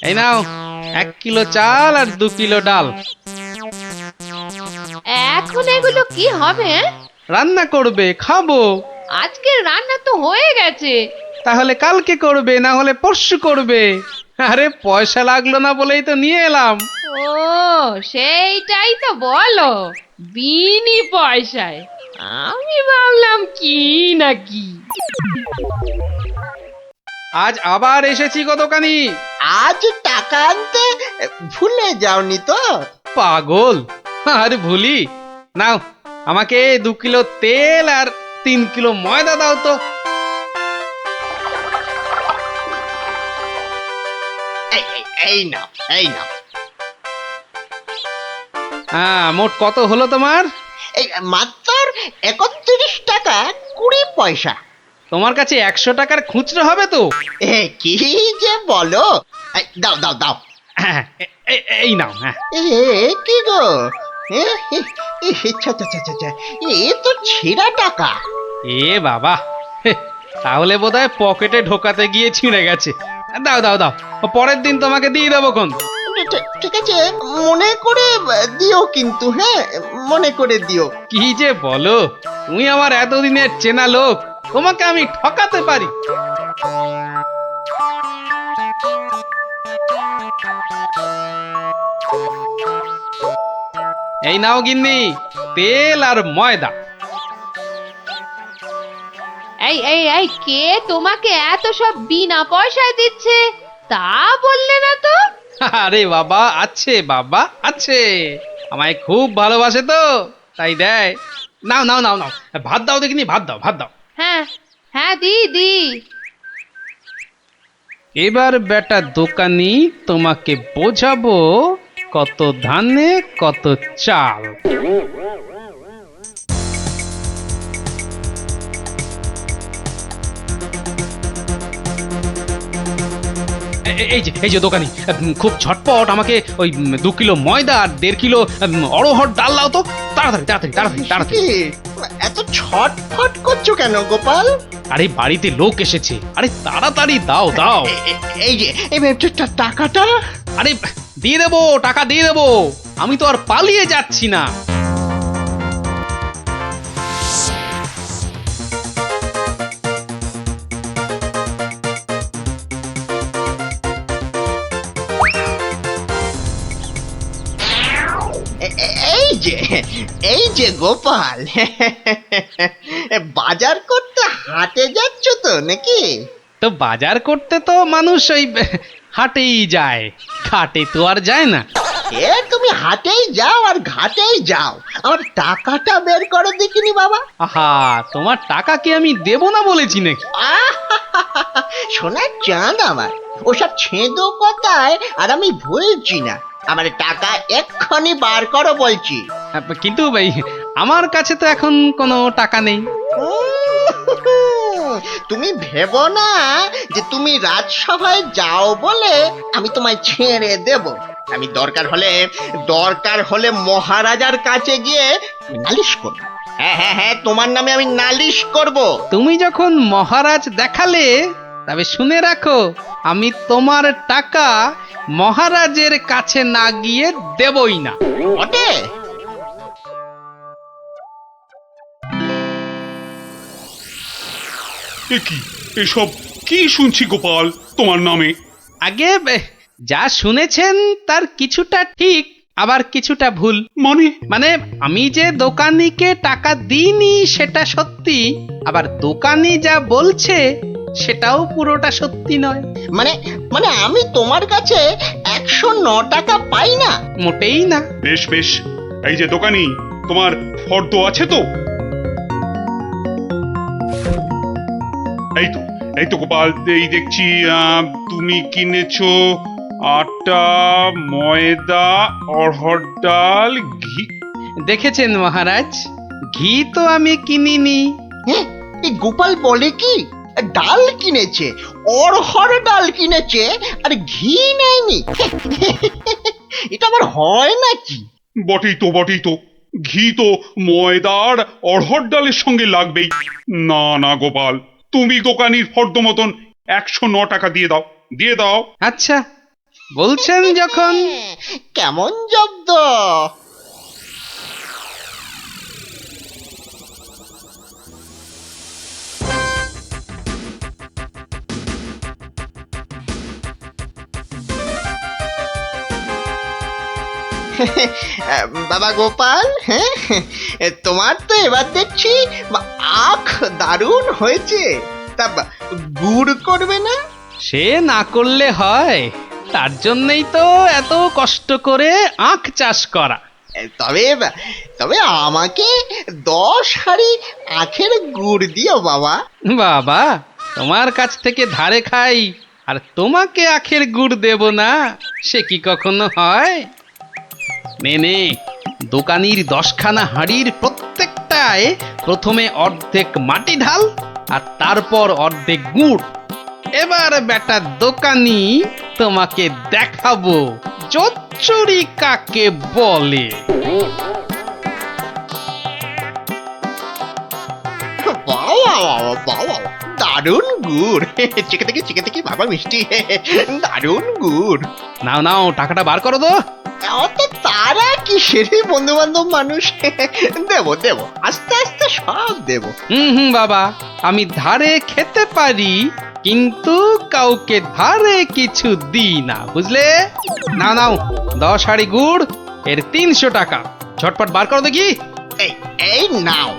এই নাও 1 কিলো চাল আর 2 কিলো ডাল। এখন এগুলো কি হবে? রান্না করবে, খাবো। আজকে রান্না তো হয়ে গেছে। তাহলে কালকে করবে, না হলে পরশু করবে। আরে পয়সা লাগলো না বলেই তো নিয়ে এলাম। ও, সেইটাই তো বলো, বিনি পয়সায়। আমি ভাবলাম কি নাকি। আজ আবার এসেছি গো দোকানি। আজ টাকা আনতে ভুলে যাওনি তো? পাগল, আরে ভুলি। নাও, আমাকে 2 কিলো তেল আর 3 কিলো ময়দা দাও তো। এই নাও। হ্যাঁ, মোট কত হলো তোমার? এই মাত্র 31 টাকা 20 পয়সা। তোমার কাছে 100 টাকার খুচরো হবে তো? কি যে বলো! দাও। এই নাও। হ্যাঁ, কি গো, এ তো ছেঁড়া টাকা। এ বাবা, তাহলে বোধহয় পকেটে ঢোকাতে গিয়ে ছিঁড়ে গেছে। দাও, পরের দিন তোমাকে দিয়ে দেবো কোন। ঠিক আছে, মনে করে দিও কিন্তু। হ্যাঁ, মনে করে দিও। কি যে বলো, তুমি আমার এতদিনের চেনা লোক, তোমাকে আমি ঠকাতে পারি? এই নাও গিন্নি, তেল আর ময়দা। এই কে তোমাকে এত সব বিনা পয়সায় দিচ্ছে তা বললে না তো? আরে বাবা, আছে। আমায় খুব ভালোবাসে তো, তাই দেয়। নাও, ভাত দাও দেখিনি, ভাত দাও। হ্যাঁ, দি। এবার বেটা দোকানি, তোমাকে বোঝাবো কত ধানে কত চাল। এই যে দোকানি, খুব ঝটপট আমাকে ওই 2 কিলো ময়দা আর 1.5 কিলো অড়হর ডাল দাও তো, তাড়াতাড়ি। এত ছটফট করছো কেন গোপাল? আরে বাড়িতে লোক এসেছে, আরে তাড়াতাড়ি দাও। এই যে টাকাটা। আরে দিয়ে দেবো, টাকা দিয়ে দেবো, আমি তো আর পালিয়ে যাচ্ছি না। এই যে গোপাল, বাজার করতে হাটে যাচ্ছ তো নাকি? তো বাজার করতে তো মানুষ ওই হাটেই যায়, ঘাটে তো আর যায় না। তুমি হাটেই যাও আর ঘাটেই যাও, আমার টাকাটা বের করে দেখিনি বাবা। আহা, তোমার টাকা কি আমি দেব না বলেছি নাকি? সোনার চাঁদ আমার, ওসব ছেঁদো কথায় আর আমি ভুলছি না। আমার টাকা এক্ষুনি বার করো বলছি। কিন্তু ভাই, আমার কাছে তো এখন কোনো টাকা নেই। তুমি ভেবো না যে তুমি রাজসভায় যাও বলে আমি তোমায় ছেড়ে দেব। আমি দরকার হলে মহারাজার কাছে গিয়ে নালিশ করব। হ্যাঁ হ্যাঁ হ্যাঁ, তোমার নামে আমি নালিশ করব। তুমি যখন মহারাজ দেখালে তবে শুনে রাখো, আমি তোমার টাকা মহারাজের কাছে না গিয়ে দেবই না। বটে? এ কি এসব কি শুনছি গোপাল তোমার নামে? আগে যা শুনেছেন তার কিছুটা ঠিক, আবার কিছুটা ভুল। মানে আমি যে দোকানিকে টাকা দিইনি সেটা সত্যি, আবার দোকানি যা বলছে সেটাও পুরোটা সত্যি নয়। মানে মানে আমি তোমার কাছে 109 টাকা পাই না? মোটেই না। বেশ বেশ, এই যে দোকানি, তোমার ফর্দ আছে তো? এই তো গোপাল, এই দেখছি তুমি কিনেছো আটা, ময়দা, অড়হর ডাল, ঘি। দেখেছেন মহারাজ, ঘি তো আমি কিনিনি। এই গোপাল বলে কি, ডাল কিনেছে, অড়হর ডাল কিনেছে, আর ঘি নেয়নি? এটা আবার হয় নাকি? বটেই তো, ঘি তো ময়দার অড়হর ডালের সঙ্গে লাগবেই। না না গোপাল, তুমি দোকানির ফর্দ মতন 109 টাকা দিয়ে দাও। আচ্ছা বলছেন যখন। কেমন জব্দ? বাবা গোপাল, হ্যাঁ তোমার তো এবার দেখছি আখ দারুণ হয়েছে। তা গুড় করবে না? সে না করলে হয়, তার জন্যই তো এত কষ্ট করে আখ চাষ করা। তবে তবে আমাকে 10 হাঁড়ি আখের গুড় দিও বাবা। বাবা, তোমার কাছ থেকে ধারে খাই আর তোমাকে আখের গুড় দেব না, সে কি কখনো হয়? নে, দোকানির 10খানা হাঁড়ির প্রত্যেকটায় প্রথমে অর্ধেক মাটি ঢাল আর তারপর অর্ধেক গুড়। এবার বেটা দোকানি, তোমাকে দেখাবো জোচ্চুরি কাকে বলে। দারুণ গুড়, চেকে দেখি বাবা মিষ্টি, দারুণ গুড়। নাও টাকাটা বার করো তো। অত তারা কিসের, বন্ধু বান্ধব মানুষ, দেব আস্তে আস্তে সব দেব। বাবা, আমি ধারে খেতে পারি কিন্তু কাউকে ধারে কিছু দিই না, বুঝলে? নাও 10 হাঁড়ি গুড়, এর 300 টাকা। ঝটপট বার করো দেখি। এই নাও।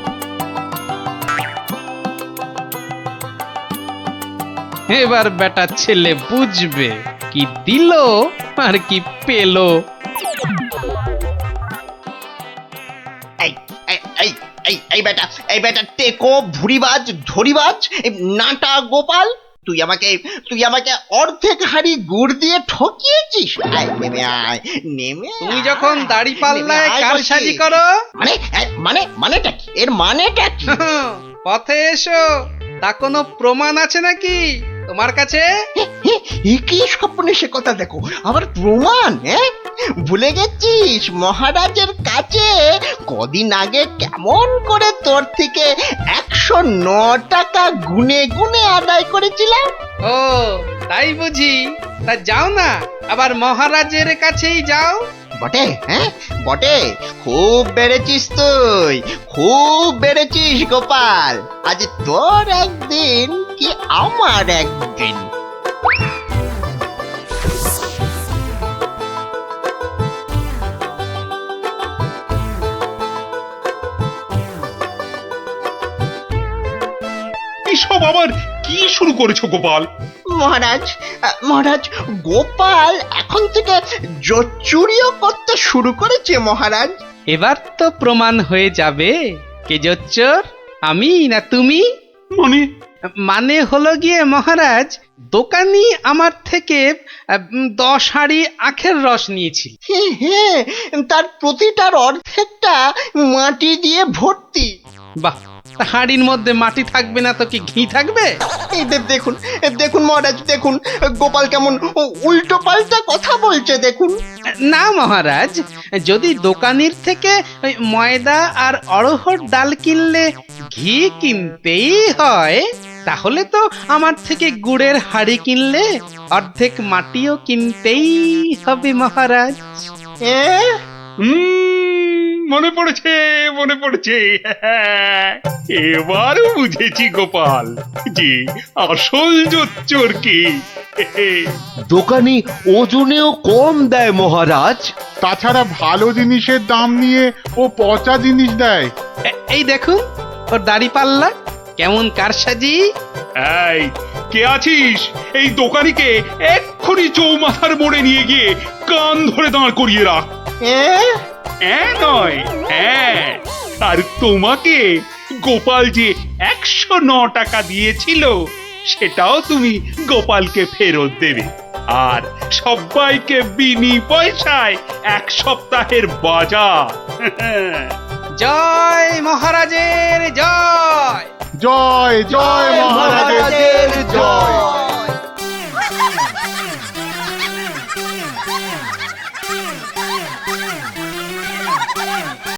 এবার বেটা ছেলে বুঝবে কি দিল আর কি পেলো। এই বেটা টেকো, ভুরিবাজ, ধরিবাজ, নাটা গোপাল, তুই আমাকে অর্ধেক হাঁড়ি গুড় দিয়ে ঠকিয়েছিস। নেমে তুমি যখন দাড়ি পাল্লায় কারসাজি করো। মানেটা কি? এর মানেটা কি? পথে এসো, তা কোনো প্রমাণ আছে নাকি তোমার কাছে? কি স্বপ্নে সে কথা দেখো, আবার প্রমাণ? ভুলে গেছিস মহারাজের কাছে কদিন আগে কেমন করে তোর থেকে 109 টাকা গুনে গুনে আদায় করেছিলাম? ও তাই বুঝি? তা যাও না, আবার মহারাজের কাছেই যাও। বটে, বটে, খুব বেড়েছিস তুই, খুব বেড়েছিস গোপাল। আজ তোর একদিন কি আমার একদিন। এসব আবার কি শুরু করেছো গোপাল? মহারাজ গোপাল এখন থেকে জোচ্চুরিও করতে শুরু করেছে মহারাজ। এবার তো প্রমাণ হয়ে যাবে কে জোচ্চোর, আমি না তুমি। মানে হলো গিয়ে মহারাজ, দোকানি আমার থেকে 10 হাঁড়ি আখের রস নিয়েছিল। তার প্রতিটার অর্ধেকটা মাটি দিয়ে ভর্তি। বাহ, তা হাঁড়ির মধ্যে মাটি থাকবে না তো কি ঘি থাকবে? এই দেখুন দেখুন মহারাজ, দেখুন গোপাল কেমন উল্টো পাল্টা কথা বলছে দেখুন। না মহারাজ, যদি দোকানির থেকে ওই ময়দা আর অড়হর ডাল কিনলে ঘি কিনতেই হয়, তাহলে তো আমার থেকে গুড়ের হাঁড়ি কিনলে অর্ধেক মাটিও কিনতেই হবে মহারাজ। মনে পড়েছে মনে পড়েছে, এবার বুঝেছি গোপাল যে আসল জোচ্চোর কি। দোকানি ওজনেও কম দেয় মহারাজ। তাছাড়া ভালো জিনিসের দাম নিয়ে ও পচা জিনিস দেয়। এই দেখুন ওর দাড়ি পাল্লা কেমন কারসাজি। এই কে আছিস? এই দোকানিকে এক্ষুনি চৌমাথার মোড়ে নিয়ে গিয়ে কান ধরে দাঁড় করিয়ে রাখ। নয়, হ্যাঁ। আর তোমাকে গোপাল যে 109 টাকা দিয়েছিল সেটাও তুমি গোপালকে ফেরত দেবে, আর সবাইকে বিনি পয়সায় 1 সপ্তাহের বাজার। জয় মহারাজের জয়। জয় জয় মহারাজের জয়।